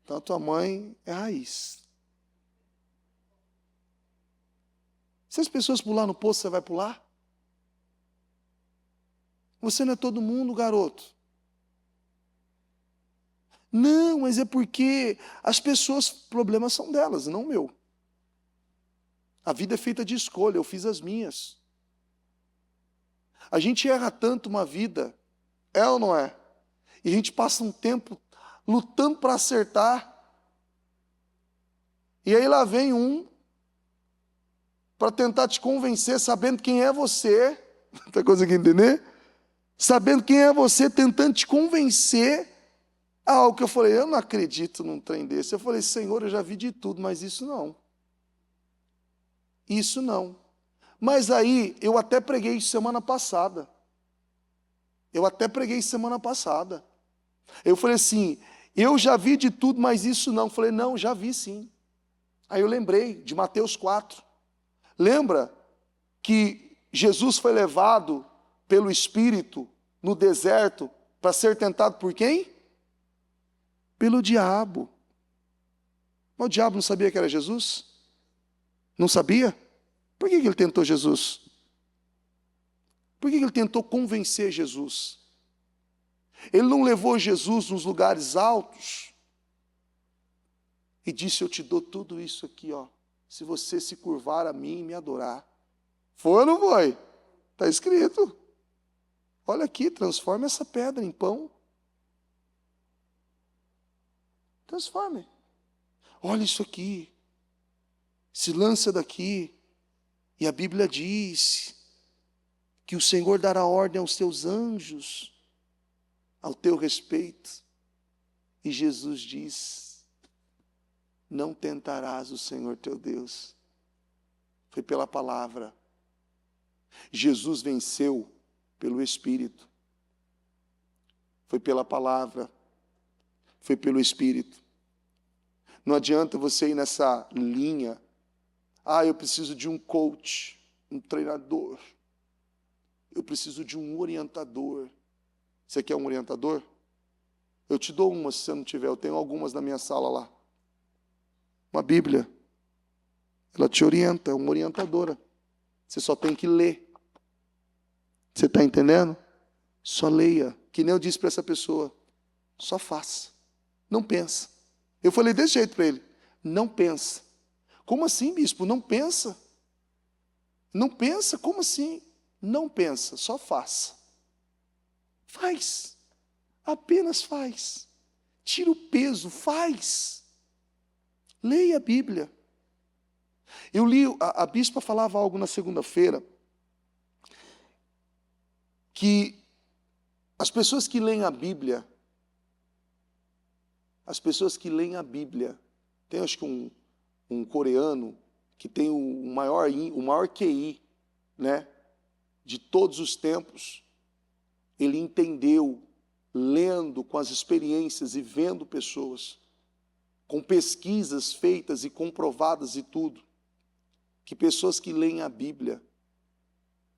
Então a tua mãe é raiz. Se as pessoas pular no poço, você vai pular? Você não é todo mundo, garoto. Não, mas é porque as pessoas, problemas são delas, não meu. A vida é feita de escolha, eu fiz as minhas. A gente erra tanto uma vida, é ou não é? E a gente passa um tempo lutando para acertar. E aí lá vem um para tentar te convencer, sabendo quem é você. Tá conseguindo entender? Sabendo quem é você, tentando te convencer a algo que eu falei, eu não acredito num trem desse. Eu falei, Senhor, eu já vi de tudo, mas isso não. Isso não. Mas aí, eu até preguei isso semana passada. Eu falei assim, eu já vi de tudo, mas isso não. Eu falei, não, já vi sim. Aí eu lembrei de Mateus 4. Lembra que Jesus foi levado pelo Espírito no deserto para ser tentado por quem? Pelo diabo. Mas o diabo não sabia que era Jesus? Não sabia? Por que ele tentou Jesus? Por que ele tentou convencer Jesus? Ele não levou Jesus nos lugares altos e disse, eu te dou tudo isso aqui, ó, se você se curvar a mim e me adorar. Foi ou não foi? Está escrito. Olha aqui, transforma essa pedra em pão. Transforme. Olha isso aqui. Se lança daqui. E a Bíblia diz que o Senhor dará ordem aos teus anjos ao teu respeito. E Jesus diz, não tentarás o Senhor teu Deus. Foi pela palavra. Jesus venceu pelo Espírito. Foi pela palavra. Foi pelo Espírito. Não adianta você ir nessa linha. Eu preciso de um coach, um treinador. Eu preciso de um orientador. Você quer um orientador? Eu te dou uma se você não tiver. Eu tenho algumas na minha sala lá. Uma Bíblia. Ela te orienta, é uma orientadora. Você só tem que ler. Você está entendendo? Só leia. Que nem eu disse para essa pessoa. Só faça. Não pensa. Eu falei desse jeito para ele. Não pensa. Como assim, bispo? Não pensa? Não pensa? Como assim? Não pensa, só faça. Faz. Apenas faz. Tira o peso, faz. Leia a Bíblia. Eu li, a bispa falava algo na segunda-feira, que as pessoas que leem a Bíblia, tem acho que um coreano que tem o maior QI, né, de todos os tempos. Ele entendeu, lendo com as experiências e vendo pessoas, com pesquisas feitas e comprovadas e tudo, que pessoas que leem a Bíblia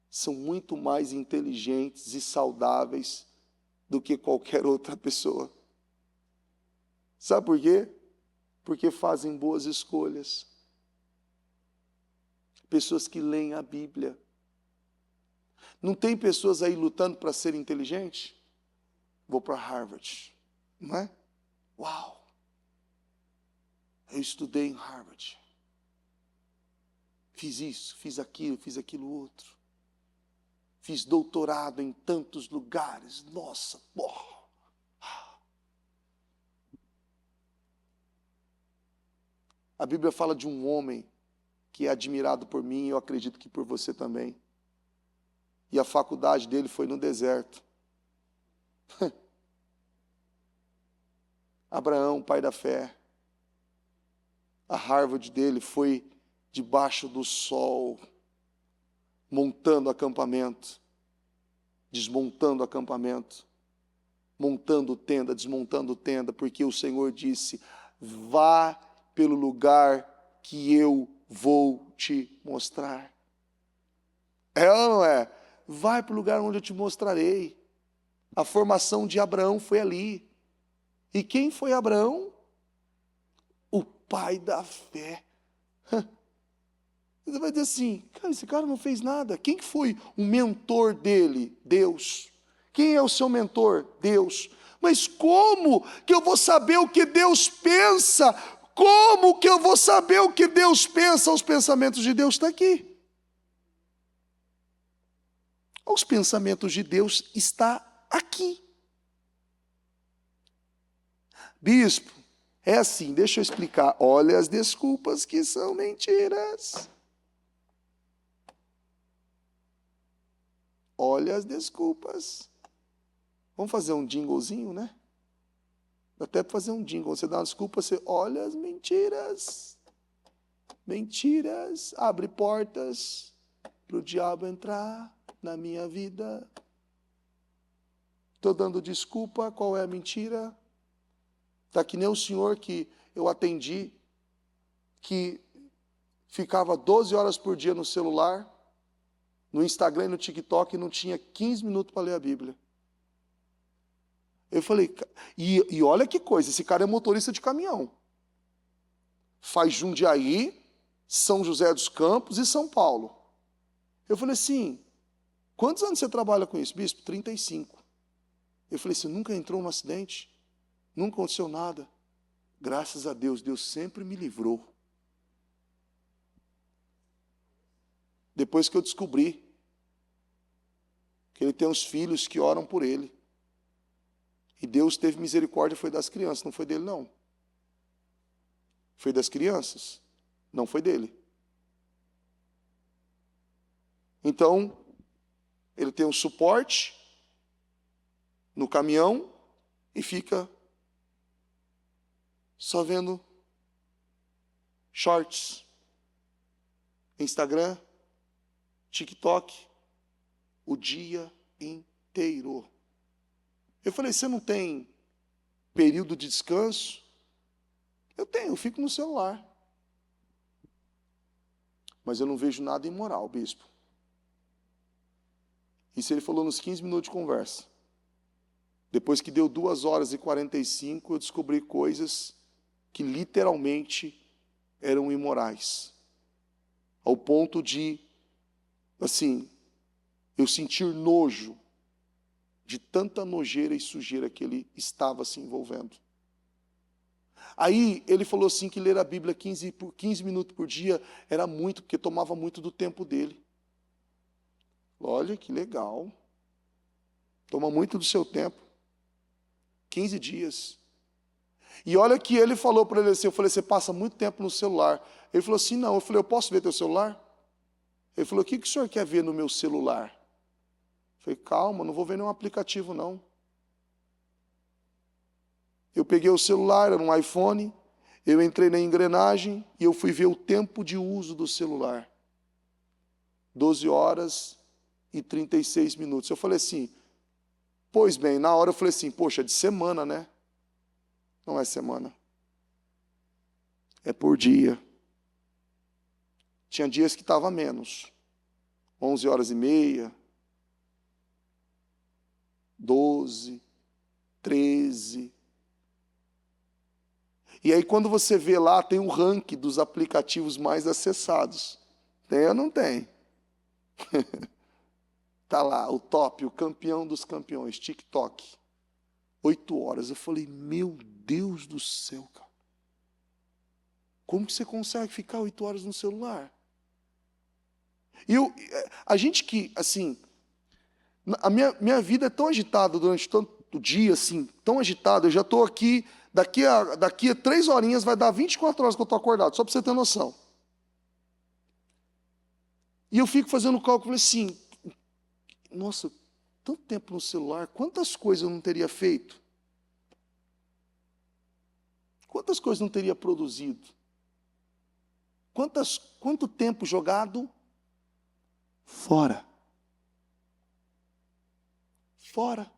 são muito mais inteligentes e saudáveis do que qualquer outra pessoa. Sabe por quê? Porque fazem boas escolhas. Pessoas que leem a Bíblia. Não tem pessoas aí lutando para ser inteligente? Vou para Harvard, não é? Uau! Eu estudei em Harvard. Fiz isso, fiz aquilo outro. Fiz doutorado em tantos lugares. Nossa, porra! A Bíblia fala de um homem que é admirado por mim e eu acredito que por você também. E a faculdade dele foi no deserto. Abraão, pai da fé, a Harvard dele foi debaixo do sol, montando acampamento, desmontando acampamento, montando tenda, desmontando tenda, porque o Senhor disse: vá pelo lugar que eu vou te mostrar. É ou não é? Vai para o lugar onde eu te mostrarei. A formação de Abraão foi ali. E quem foi Abraão? O pai da fé. Você vai dizer assim: cara, esse cara não fez nada. Quem que foi o mentor dele? Deus. Quem é o seu mentor? Deus. Mas como que eu vou saber o que Deus pensa? Como que eu vou saber o que Deus pensa? Os pensamentos de Deus estão aqui. Os pensamentos de Deus estão aqui. Bispo, é assim, deixa eu explicar. Olha as desculpas que são mentiras. Olha as desculpas. Vamos fazer um jinglezinho, né? Dá até para fazer um jingle. Você dá uma desculpa, você olha as mentiras. Mentiras, abre portas para o diabo entrar na minha vida. Estou dando desculpa, qual é a mentira? Está que nem o senhor que eu atendi, que ficava 12 horas por dia no celular, no Instagram e no TikTok, e não tinha 15 minutos para ler a Bíblia. Eu falei, e olha que coisa, esse cara é motorista de caminhão. Faz Jundiaí, São José dos Campos e São Paulo. Eu falei assim, quantos anos você trabalha com isso, bispo? 35. Eu falei assim, nunca entrou num acidente? Nunca aconteceu nada? Graças a Deus, Deus sempre me livrou. Depois que eu descobri que ele tem uns filhos que oram por ele. E Deus teve misericórdia, foi das crianças, não foi dele não. Foi das crianças, não foi dele. Então, ele tem um suporte no caminhão e fica só vendo shorts, Instagram, TikTok, o dia inteiro. Eu falei, você não tem período de descanso? Eu tenho, eu fico no celular. Mas eu não vejo nada imoral, bispo. Isso ele falou nos 15 minutos de conversa. Depois que deu 2 horas e 45, eu descobri coisas que literalmente eram imorais. Ao ponto de, assim, eu sentir nojo de tanta nojeira e sujeira que ele estava se envolvendo. Aí ele falou assim que ler a Bíblia 15 minutos por dia era muito, porque tomava muito do tempo dele. Olha que legal. Toma muito do seu tempo. 15 dias. E olha que ele falou para ele assim, eu falei, você passa muito tempo no celular. Ele falou assim, não. Eu falei, eu posso ver teu celular? Ele falou, o que o senhor quer ver no meu celular? Eu falei, calma, não vou ver nenhum aplicativo, não. Eu peguei o celular, era um iPhone, eu entrei na engrenagem e eu fui ver o tempo de uso do celular. 12 horas e 36 minutos. Eu falei assim, pois bem, na hora eu falei assim, poxa, de semana, né? Não é semana. É por dia. Tinha dias que estava menos. 11 horas e meia, 12, 13. E aí quando você vê lá, tem um ranking dos aplicativos mais acessados. Tem ou não tem? Está lá, o top, o campeão dos campeões, TikTok. 8 horas. Eu falei, meu Deus do céu, cara. Como que você consegue ficar 8 horas no celular? E a gente que, assim, a minha vida é tão agitada durante tanto dia, assim, tão agitada, eu já estou aqui, daqui a 3 horinhas vai dar 24 horas que eu estou acordado, só para você ter noção. E eu fico fazendo o cálculo assim, nossa, tanto tempo no celular, quantas coisas eu não teria feito? quantas coisas não teria produzido? Quanto tempo jogado fora? Fora.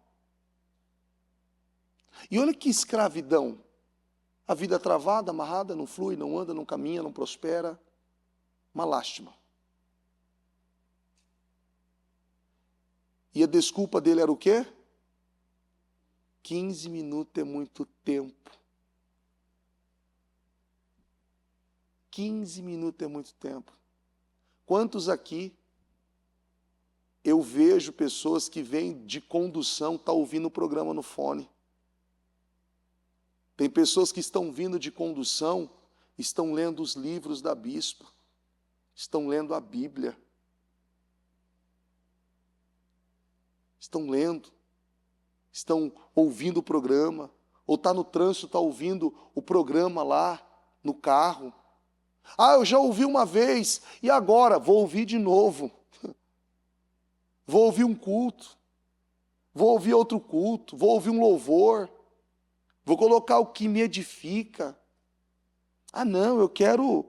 E olha que escravidão. A vida travada, amarrada, não flui, não anda, não caminha, não prospera. Uma lástima. E a desculpa dele era o quê? 15 minutos é muito tempo. 15 minutos é muito tempo. Quantos aqui eu vejo pessoas que vêm de condução, estão ouvindo o programa no fone. Tem pessoas que estão vindo de condução, estão lendo os livros da bispa, estão lendo a Bíblia. Estão lendo, estão ouvindo o programa, ou está no trânsito, está ouvindo o programa lá no carro. Ah, eu já ouvi uma vez, e agora? Vou ouvir de novo. Vou ouvir um culto, vou ouvir outro culto, vou ouvir um louvor, vou colocar o que me edifica. Ah, não, eu quero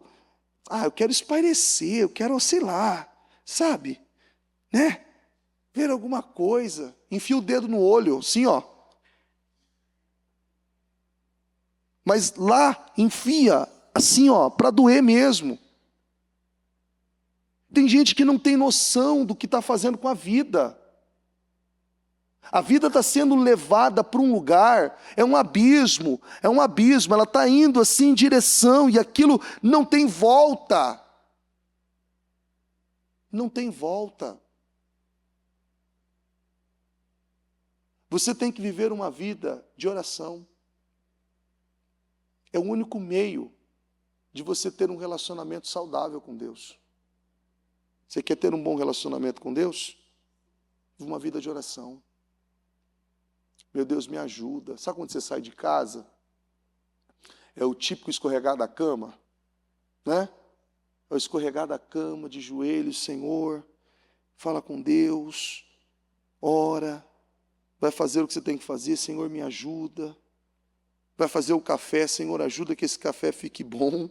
espairecer, eu quero, sei lá, sabe, né? Ver alguma coisa, enfia o dedo no olho, assim, ó. Mas lá, enfia, assim, ó, para doer mesmo. Tem gente que não tem noção do que está fazendo com a vida. A vida está sendo levada para um lugar, é um abismo, ela está indo assim em direção, e aquilo não tem volta. Não tem volta. Você tem que viver uma vida de oração. É o único meio de você ter um relacionamento saudável com Deus. Você quer ter um bom relacionamento com Deus? Viva uma vida de oração. Meu Deus, me ajuda. Sabe quando você sai de casa? É o típico escorregar da cama, né? É o escorregar da cama, de joelhos, Senhor, fala com Deus, ora, vai fazer o que você tem que fazer, Senhor, me ajuda. Vai fazer o café, Senhor, ajuda que esse café fique bom.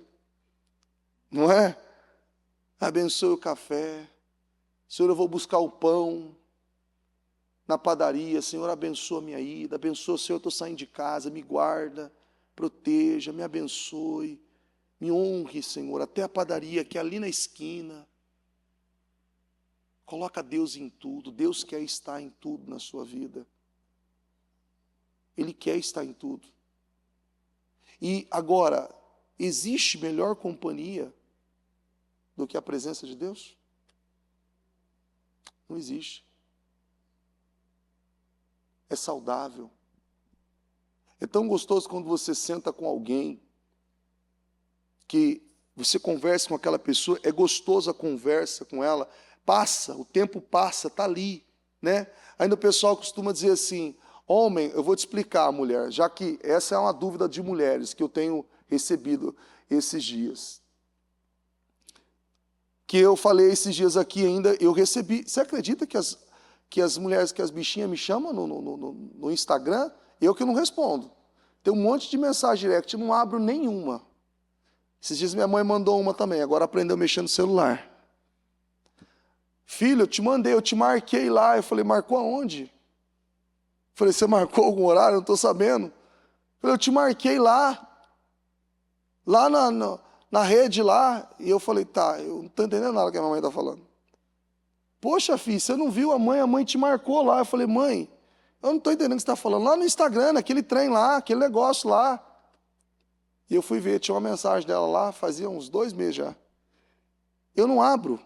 Não é? Abençoe o café. Senhor, eu vou buscar o pão na padaria. Senhor, abençoa a minha ida. Abençoa, Senhor, eu estou saindo de casa. Me guarda, proteja, me abençoe. Me honre, Senhor, até a padaria que é ali na esquina. Coloca Deus em tudo. Deus quer estar em tudo na sua vida. Ele quer estar em tudo. E agora, existe melhor companhia do que a presença de Deus? Não existe. É saudável. É tão gostoso quando você senta com alguém, que você conversa com aquela pessoa, é gostoso a conversa com ela, passa, o tempo passa, está ali, né? Ainda o pessoal costuma dizer assim, homem, eu vou te explicar, mulher, já que essa é uma dúvida de mulheres que eu tenho recebido esses dias. Que eu falei esses dias aqui ainda, eu recebi. Você acredita que as mulheres, que as bichinhas me chamam no Instagram? Eu que não respondo. Tem um monte de mensagem direct, não abro nenhuma. Esses dias minha mãe mandou uma também, agora aprendeu a mexer no celular. Filho, eu te mandei, eu te marquei lá. Eu falei, marcou aonde? Falei, você marcou algum horário? Eu não estou sabendo. Falei, eu te marquei lá na rede lá. E eu falei, tá, eu não estou entendendo nada que a minha mãe está falando. Poxa, filho, você não viu a mãe te marcou lá. Eu falei, mãe, eu não estou entendendo o que você está falando. Lá no Instagram, aquele trem lá, aquele negócio lá. E eu fui ver, tinha uma mensagem dela lá, fazia uns 2 meses já. Eu não abro.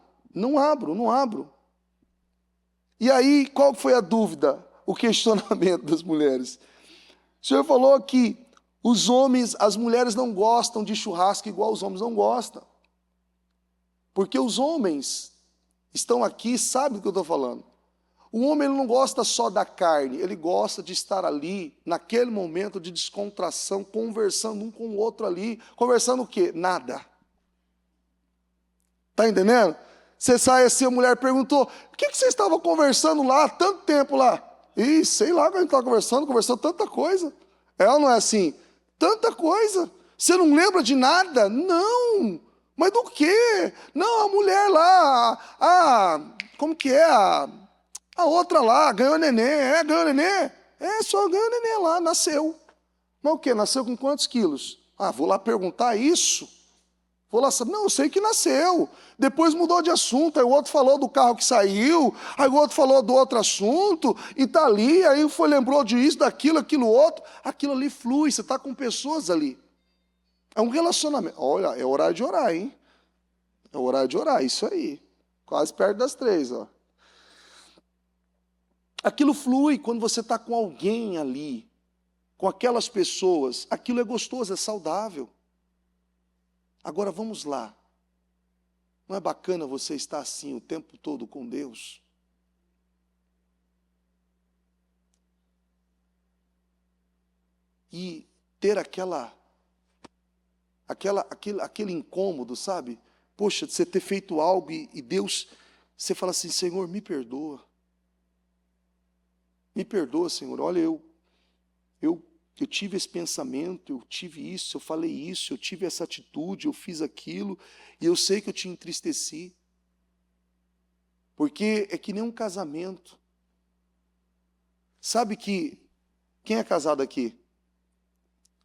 E aí, qual foi a dúvida? O questionamento das mulheres. O Senhor falou que os homens, as mulheres não gostam de churrasco igual os homens não gostam. Porque os homens estão aqui e sabem do que eu estou falando. O homem ele não gosta só da carne, ele gosta de estar ali, naquele momento de descontração, conversando um com o outro ali. Conversando o quê? Nada. Está entendendo? Você sai assim, a mulher perguntou, o que você estava conversando lá, tanto tempo lá? Ih, sei lá que a gente estava conversando tanta coisa. Ela não é assim, tanta coisa. Você não lembra de nada? Não. Mas do quê? Não, a mulher lá, como que é? A outra lá, ganhou neném. Ganhou neném? Só ganhou neném lá, nasceu. Mas o quê? Nasceu com quantos quilos? Vou lá perguntar isso. Vou lá saber. Não, eu sei que nasceu. Depois mudou de assunto. Aí o outro falou do carro que saiu. Aí o outro falou do outro assunto. E tá ali. Aí lembrou disso, daquilo, aquilo outro. Aquilo ali flui. Você está com pessoas ali. É um relacionamento. Olha, é horário de orar, hein? É horário de orar, isso aí. Quase perto das 3, ó. Aquilo flui quando você está com alguém ali, com aquelas pessoas. Aquilo é gostoso, é saudável. Agora vamos lá. Não é bacana você estar assim o tempo todo com Deus? E ter aquele incômodo, sabe? Poxa, de você ter feito algo e Deus, você fala assim, Senhor, me perdoa. Me perdoa, Senhor. Olha, eu tive esse pensamento, eu tive isso, eu falei isso, eu tive essa atitude, eu fiz aquilo, e eu sei que eu te entristeci. Porque é que nem um casamento. Sabe que, quem é casado aqui?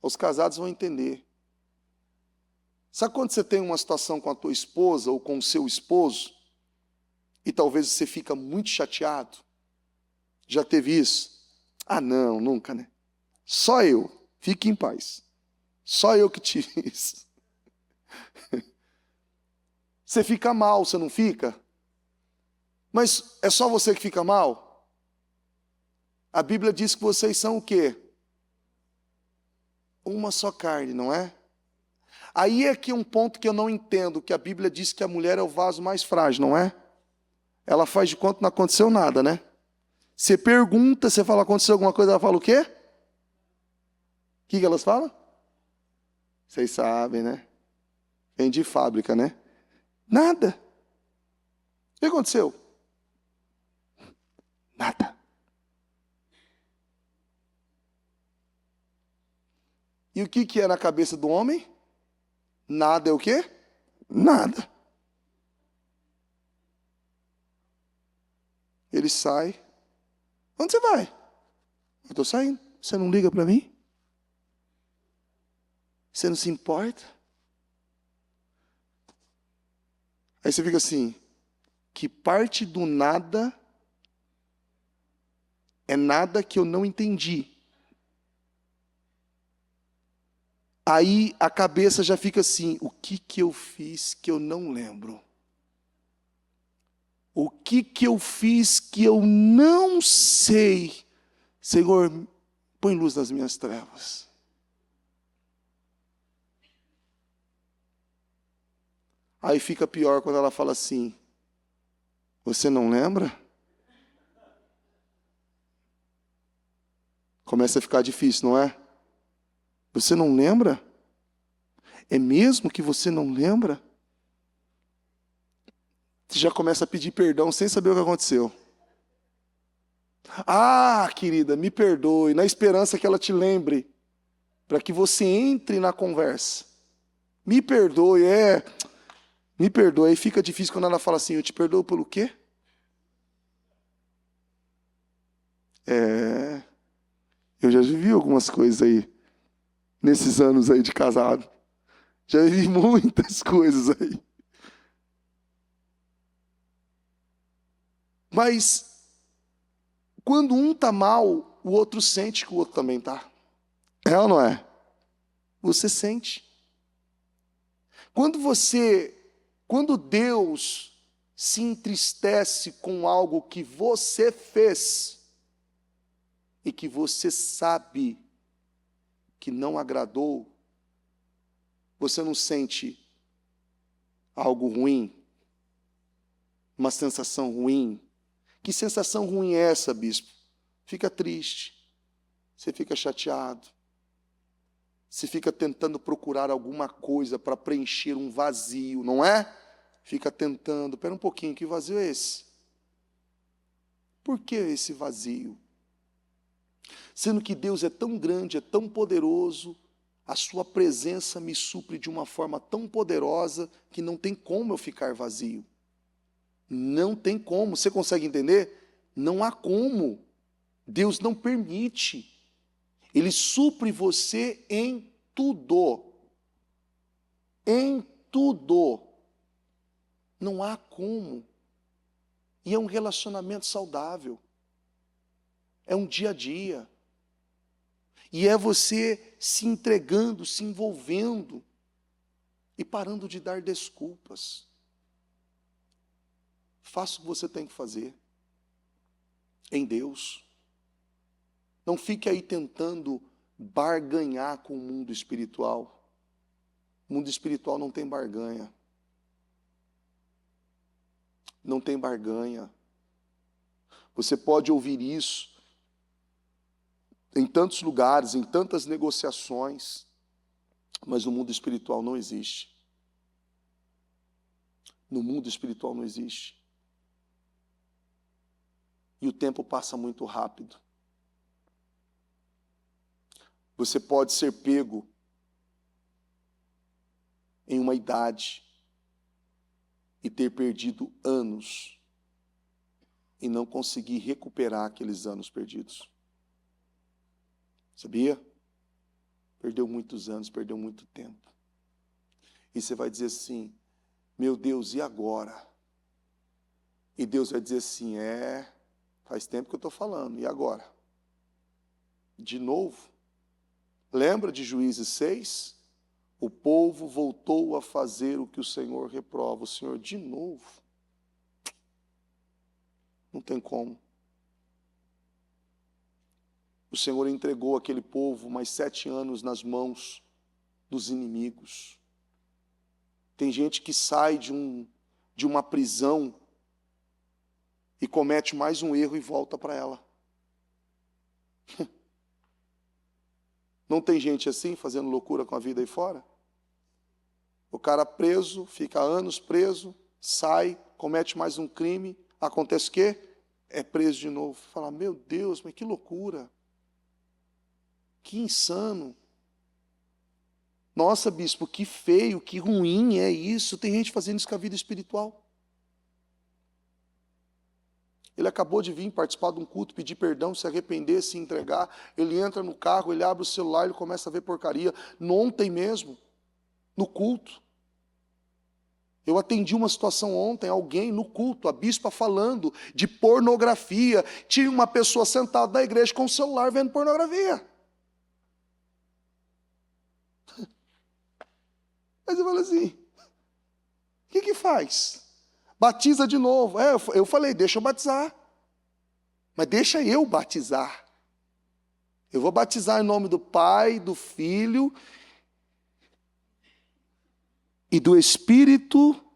Os casados vão entender. Sabe quando você tem uma situação com a tua esposa ou com o seu esposo, e talvez você fica muito chateado? Já teve isso? Não, nunca, né? Só eu. Fique em paz. Só eu que tive isso. Você fica mal, você não fica? Mas é só você que fica mal? A Bíblia diz que vocês são o quê? Uma só carne, não é? Aí é que um ponto que eu não entendo, que a Bíblia diz que a mulher é o vaso mais frágil, não é? Ela faz de conta que não aconteceu nada, né? Você pergunta, você fala, aconteceu alguma coisa, ela fala o quê? O que elas falam? Vocês sabem, né? Vem de fábrica, né? Nada. O que aconteceu? Nada. E o que é na cabeça do homem? Nada é o quê? Nada. Ele sai. Onde você vai? Eu estou saindo. Você não liga para mim? Você não se importa? Aí você fica assim, que parte do nada é nada que eu não entendi. Aí a cabeça já fica assim, o que eu fiz que eu não lembro? O que eu fiz que eu não sei? Senhor, põe luz nas minhas trevas. Aí fica pior quando ela fala assim, você não lembra? Começa a ficar difícil, não é? Você não lembra? É mesmo que você não lembra? Você já começa a pedir perdão sem saber o que aconteceu. Querida, me perdoe, na esperança que ela te lembre, para que você entre na conversa. Me perdoe, me perdoe. Aí fica difícil quando ela fala assim, eu te perdoo pelo quê? Eu já vivi algumas coisas aí, nesses anos aí de casado. Já vivi muitas coisas aí. Mas, quando um está mal, o outro sente que o outro também está. É ou não é? Você sente. Quando Deus se entristece com algo que você fez, e que você sabe que não agradou, você não sente algo ruim? Uma sensação ruim? Que sensação ruim é essa, bispo? Fica triste, você fica chateado, você fica tentando procurar alguma coisa para preencher um vazio, não é? Fica tentando, espera um pouquinho, que vazio é esse? Por que esse vazio? Sendo que Deus é tão grande, é tão poderoso, a sua presença me supre de uma forma tão poderosa que não tem como eu ficar vazio. Não tem como. Você consegue entender? Não há como. Deus não permite. Ele supre você em tudo. Em tudo. Não há como. E é um relacionamento saudável. É um dia a dia. E é você se entregando, se envolvendo e parando de dar desculpas. Faça o que você tem que fazer em Deus. Não fique aí tentando barganhar com o mundo espiritual. O mundo espiritual não tem barganha. Não tem barganha. Você pode ouvir isso em tantos lugares, em tantas negociações, mas no mundo espiritual não existe. No mundo espiritual não existe. E o tempo passa muito rápido. Você pode ser pego em uma idade e ter perdido anos e não conseguir recuperar aqueles anos perdidos. Sabia? Perdeu muitos anos, perdeu muito tempo. E você vai dizer assim, meu Deus, e agora? E Deus vai dizer assim, faz tempo que eu estou falando, e agora? De novo? Lembra de Juízes 6? O povo voltou a fazer o que o Senhor reprova. O Senhor, de novo? Não tem como. O Senhor entregou aquele povo mais 7 anos nas mãos dos inimigos. Tem gente que sai de uma prisão e comete mais um erro e volta para ela. Não tem gente assim, fazendo loucura com a vida aí fora? O cara preso, fica anos preso, sai, comete mais um crime, acontece o quê? É preso de novo. Fala, meu Deus, mas que loucura. Que insano. Nossa, bispo, que feio, que ruim é isso. Tem gente fazendo isso com a vida espiritual. Ele acabou de vir participar de um culto, pedir perdão, se arrepender, se entregar. Ele entra no carro, ele abre o celular, ele começa a ver porcaria. Ontem mesmo, no culto. Eu atendi uma situação ontem, alguém no culto, a bispa falando de pornografia. Tinha uma pessoa sentada na igreja com o celular vendo pornografia. Aí você fala assim, o que faz? Batiza de novo. Eu falei, deixa eu batizar. Mas deixa eu batizar. Eu vou batizar em nome do Pai, do Filho e do Espírito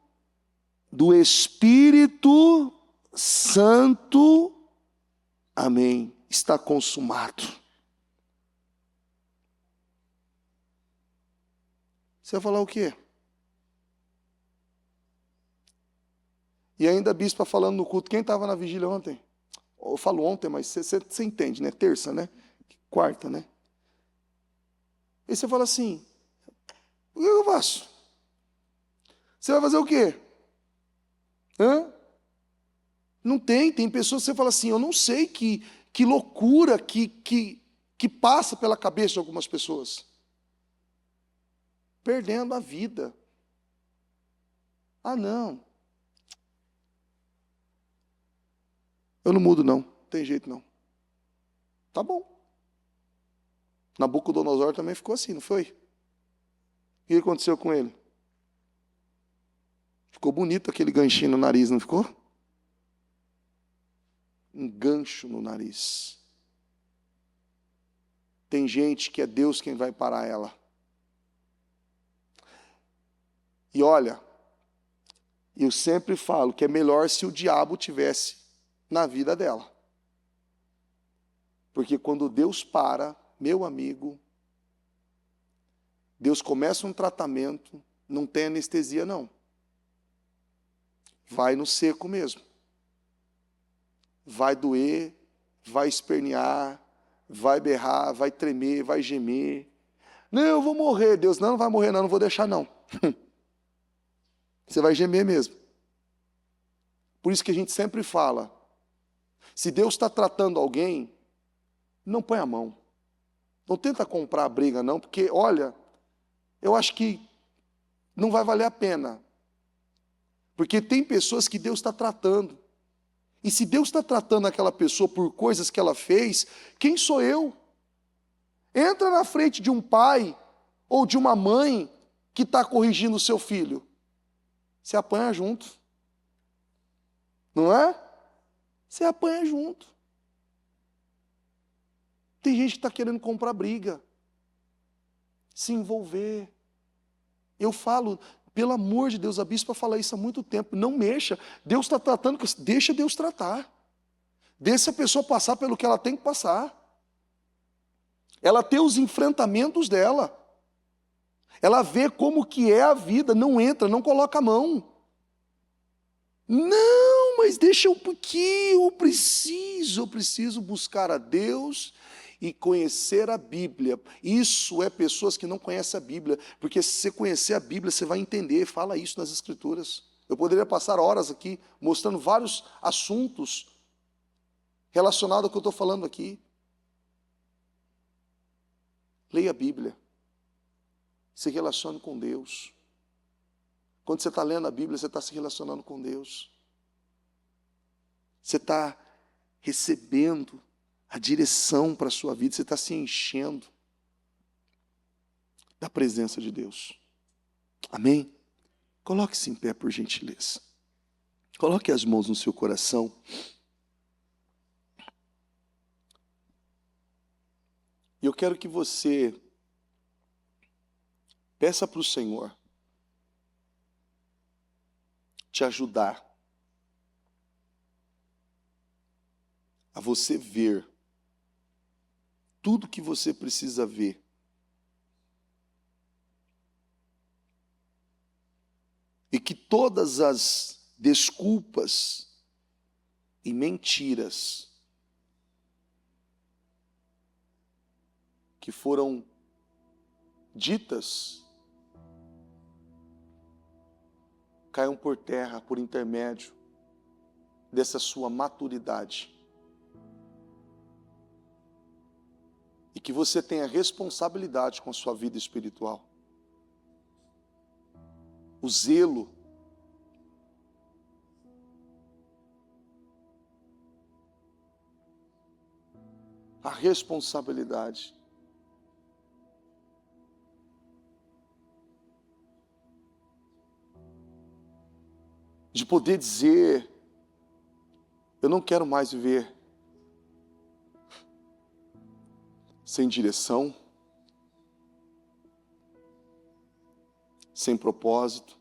Santo. Amém. Está consumado. Você vai falar o quê? E ainda a bispa falando no culto. Quem estava na vigília ontem? Eu falo ontem, mas você entende, né? Terça, né? Quarta, né? E você fala assim, o que eu faço? Você vai fazer o quê? Não tem pessoas que você fala assim, eu não sei que loucura que passa pela cabeça de algumas pessoas. Perdendo a vida. Ah, não. Eu não mudo, não. Não tem jeito, não. Tá bom. Nabucodonosor também ficou assim, não foi? O que aconteceu com ele? Ficou bonito aquele ganchinho no nariz, não ficou? Um gancho no nariz. Tem gente que é Deus quem vai parar ela. E olha, eu sempre falo que é melhor se o diabo tivesse na vida dela. Porque quando Deus para, meu amigo, Deus começa um tratamento, não tem anestesia não. Vai no seco mesmo. Vai doer, vai espernear, vai berrar, vai tremer, vai gemer. Não, eu vou morrer. Deus, não vai morrer, não vou deixar, não. Você vai gemer mesmo. Por isso que a gente sempre fala, se Deus está tratando alguém, não põe a mão. Não tenta comprar a briga, não, porque, olha, eu acho que não vai valer a pena. Porque tem pessoas que Deus está tratando. E se Deus está tratando aquela pessoa por coisas que ela fez, quem sou eu? Entra na frente de um pai ou de uma mãe que está corrigindo o seu filho. Você apanha junto. Não é? Você apanha junto. Tem gente que está querendo comprar briga, se envolver. Eu falo, pelo amor de Deus, a bispa fala isso há muito tempo, não mexa. Deus está tratando, deixa Deus tratar. Deixa a pessoa passar pelo que ela tem que passar. Ela tem os enfrentamentos dela. Ela vê como que é a vida, não entra, não coloca a mão. Não, mas deixa eu, porque eu preciso buscar a Deus e conhecer a Bíblia. Isso é pessoas que não conhecem a Bíblia, porque se você conhecer a Bíblia, você vai entender, fala isso nas Escrituras. Eu poderia passar horas aqui mostrando vários assuntos relacionados ao que eu estou falando aqui. Leia a Bíblia. Se relacione com Deus. Quando você está lendo a Bíblia, você está se relacionando com Deus. Você está recebendo a direção para a sua vida, você está se enchendo da presença de Deus. Amém? Coloque-se em pé, por gentileza. Coloque as mãos no seu coração. E eu quero que você peça para o Senhor te ajudar a você ver tudo que você precisa ver. E que todas as desculpas e mentiras que foram ditas caiam por terra por intermédio dessa sua maturidade. E que você tenha responsabilidade com a sua vida espiritual. O zelo. A responsabilidade. De poder dizer, eu não quero mais viver sem direção, sem propósito.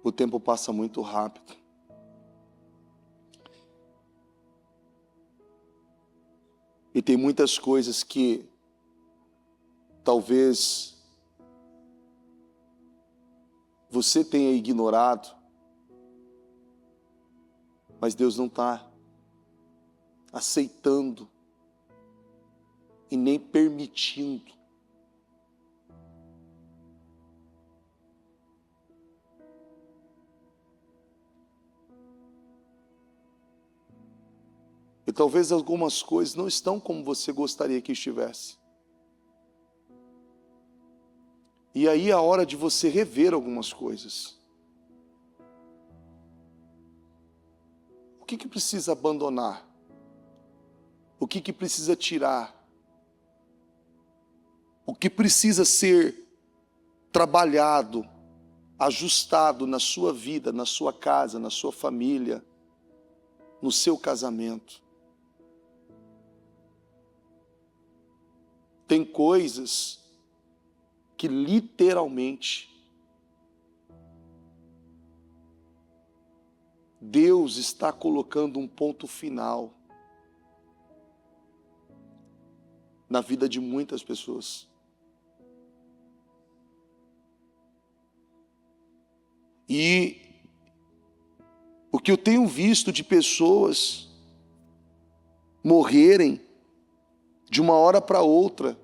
O tempo passa muito rápido. E tem muitas coisas que talvez você tenha ignorado, mas Deus não está aceitando e nem permitindo. E talvez algumas coisas não estão como você gostaria que estivesse. E aí é a hora de você rever algumas coisas. O que precisa abandonar? O que precisa tirar? O que precisa ser trabalhado, ajustado na sua vida, na sua casa, na sua família, no seu casamento? Tem coisas que literalmente Deus está colocando um ponto final na vida de muitas pessoas. E o que eu tenho visto de pessoas morrerem de uma hora para outra.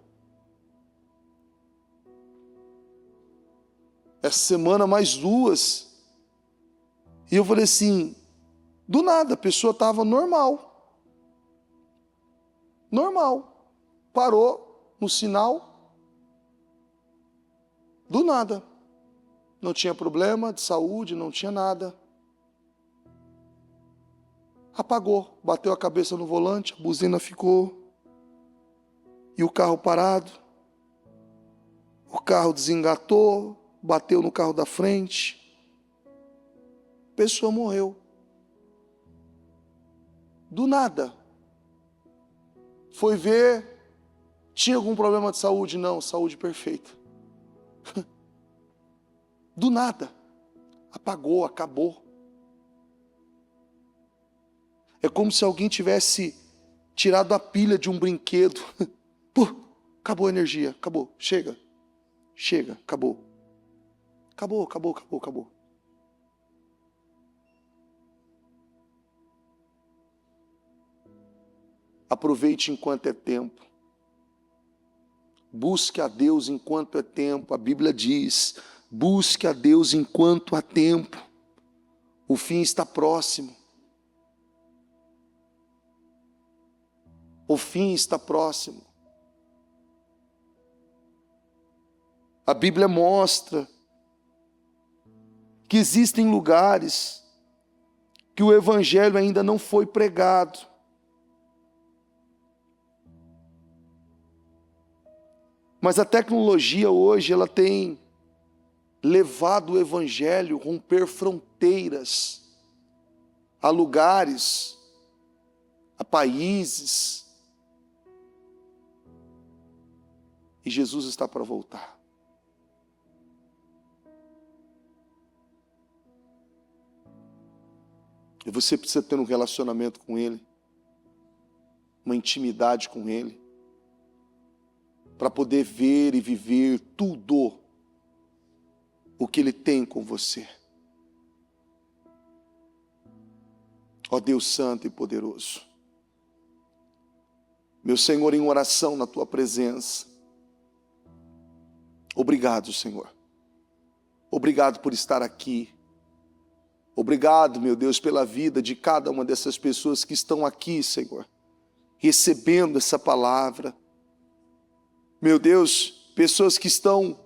Essa semana mais 2. E eu falei assim, do nada, a pessoa estava normal. Normal. Parou no sinal. Do nada. Não tinha problema de saúde, não tinha nada. Apagou, bateu a cabeça no volante, a buzina ficou. E o carro parado. O carro desengatou, bateu no carro da frente. A pessoa morreu. Do nada. Foi ver, tinha algum problema de saúde? Não, saúde perfeita. Do nada. Apagou, acabou. É como se alguém tivesse tirado a pilha de um brinquedo. Pô, acabou a energia, acabou, chega, acabou. Acabou. Aproveite enquanto é tempo. Busque a Deus enquanto é tempo. A Bíblia diz, busque a Deus enquanto há tempo. O fim está próximo. O fim está próximo. A Bíblia mostra que existem lugares que o Evangelho ainda não foi pregado. Mas a tecnologia hoje, ela tem levado o Evangelho a romper fronteiras, a lugares, a países. E Jesus está para voltar. E você precisa ter um relacionamento com Ele, uma intimidade com Ele, para poder ver e viver tudo o que Ele tem com você. Ó Deus Santo e Poderoso, meu Senhor, em oração na Tua presença, obrigado, Senhor. Obrigado por estar aqui. Obrigado, meu Deus, pela vida de cada uma dessas pessoas que estão aqui, Senhor, recebendo essa palavra. Meu Deus, pessoas que estão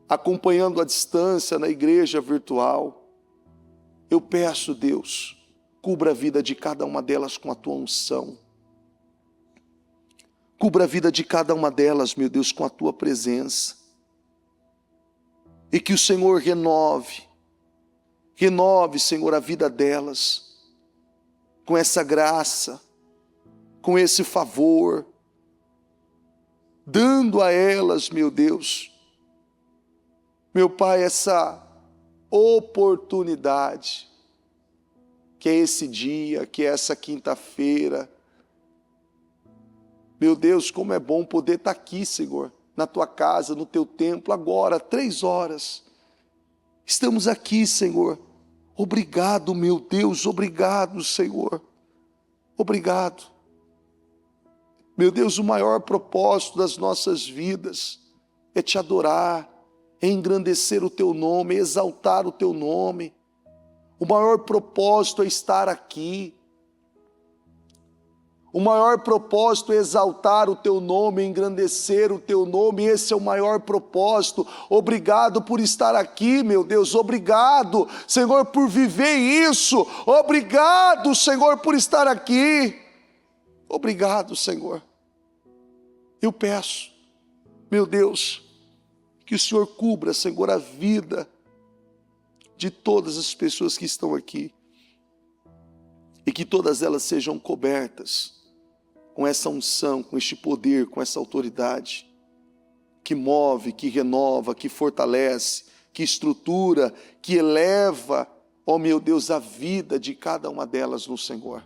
acompanhando à distância na igreja virtual. Eu peço, Deus, cubra a vida de cada uma delas com a Tua unção. Cubra a vida de cada uma delas, meu Deus, com a Tua presença. E que o Senhor renove, Senhor, a vida delas, com essa graça, com esse favor, dando a elas, meu Deus, meu Pai, essa oportunidade, que é esse dia, que é essa quinta-feira. Meu Deus, como é bom poder estar aqui, Senhor, na Tua casa, no Teu templo, agora, 3 horas. Estamos aqui, Senhor. Obrigado, meu Deus, obrigado, Senhor. Obrigado. Meu Deus, o maior propósito das nossas vidas é Te adorar, é engrandecer o Teu nome, é exaltar o Teu nome. O maior propósito é estar aqui. O maior propósito é exaltar o Teu nome, engrandecer o Teu nome, esse é o maior propósito. Obrigado por estar aqui, meu Deus, obrigado, Senhor, por viver isso, obrigado, Senhor, por estar aqui, obrigado, Senhor. Eu peço, meu Deus, que o Senhor cubra, Senhor, a vida de todas as pessoas que estão aqui, e que todas elas sejam cobertas com essa unção, com este poder, com essa autoridade, que move, que renova, que fortalece, que estrutura, que eleva, ó meu Deus, a vida de cada uma delas no Senhor.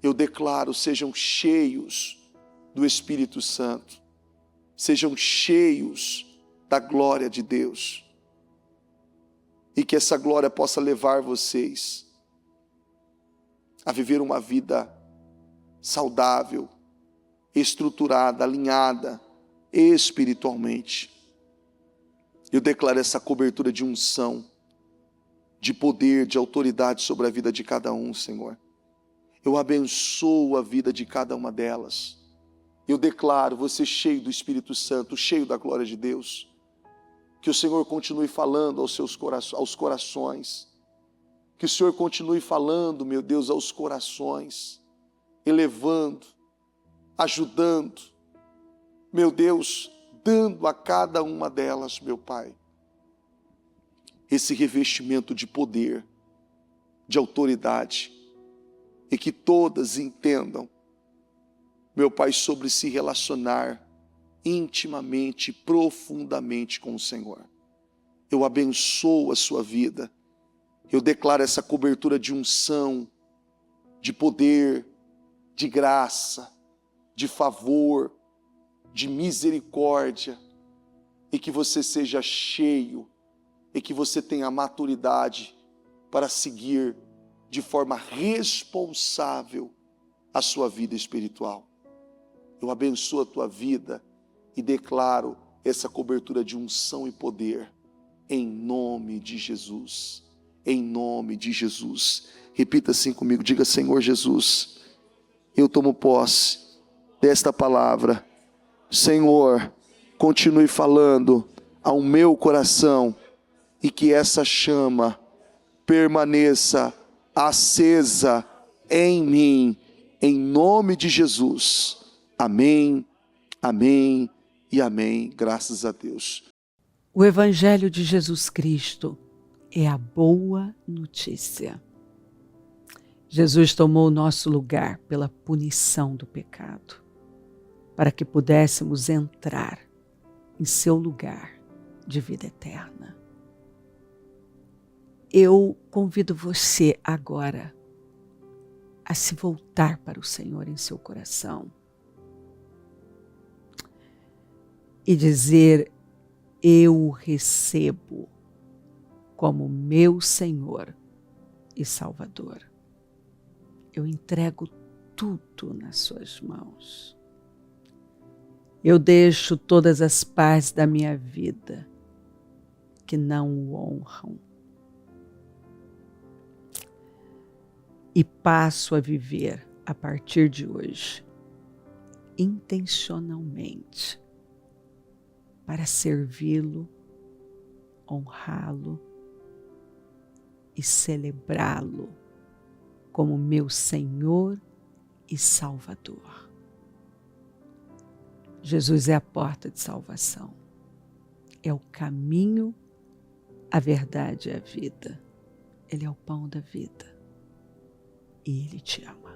Eu declaro, sejam cheios do Espírito Santo, sejam cheios da glória de Deus, e que essa glória possa levar vocês a viver uma vida saudável, estruturada, alinhada espiritualmente. Eu declaro essa cobertura de unção, de poder, de autoridade sobre a vida de cada um, Senhor. Eu abençoo a vida de cada uma delas. Eu declaro você cheio do Espírito Santo, cheio da glória de Deus. Que o Senhor continue falando aos corações. Que o Senhor continue falando, meu Deus, aos corações. Elevando, ajudando. Meu Deus, dando a cada uma delas, meu Pai, esse revestimento de poder, de autoridade. E que todas entendam, meu Pai, sobre se relacionar intimamente, profundamente com o Senhor. Eu abençoo a sua vida. Eu declaro essa cobertura de unção, de poder, de graça, de favor, de misericórdia. E que você seja cheio, e que você tenha maturidade para seguir de forma responsável a sua vida espiritual. Eu abençoo a tua vida e declaro essa cobertura de unção e poder, em nome de Jesus. Em nome de Jesus. Repita assim comigo, diga: Senhor Jesus, eu tomo posse desta palavra. Senhor, continue falando ao meu coração e que essa chama permaneça acesa em mim, em nome de Jesus. Amém, amém e amém. Graças a Deus. O Evangelho de Jesus Cristo é a boa notícia. Jesus tomou o nosso lugar pela punição do pecado, para que pudéssemos entrar em seu lugar de vida eterna. Eu convido você agora a se voltar para o Senhor em seu coração e dizer: eu o recebo como meu Senhor e Salvador. Eu entrego tudo nas suas mãos. Eu deixo todas as partes da minha vida que não o honram e passo a viver a partir de hoje intencionalmente para servi-lo, honrá-lo e celebrá-lo como meu Senhor e Salvador. Jesus é a porta de salvação, é o caminho, a verdade e a vida. Ele é o pão da vida e Ele te ama.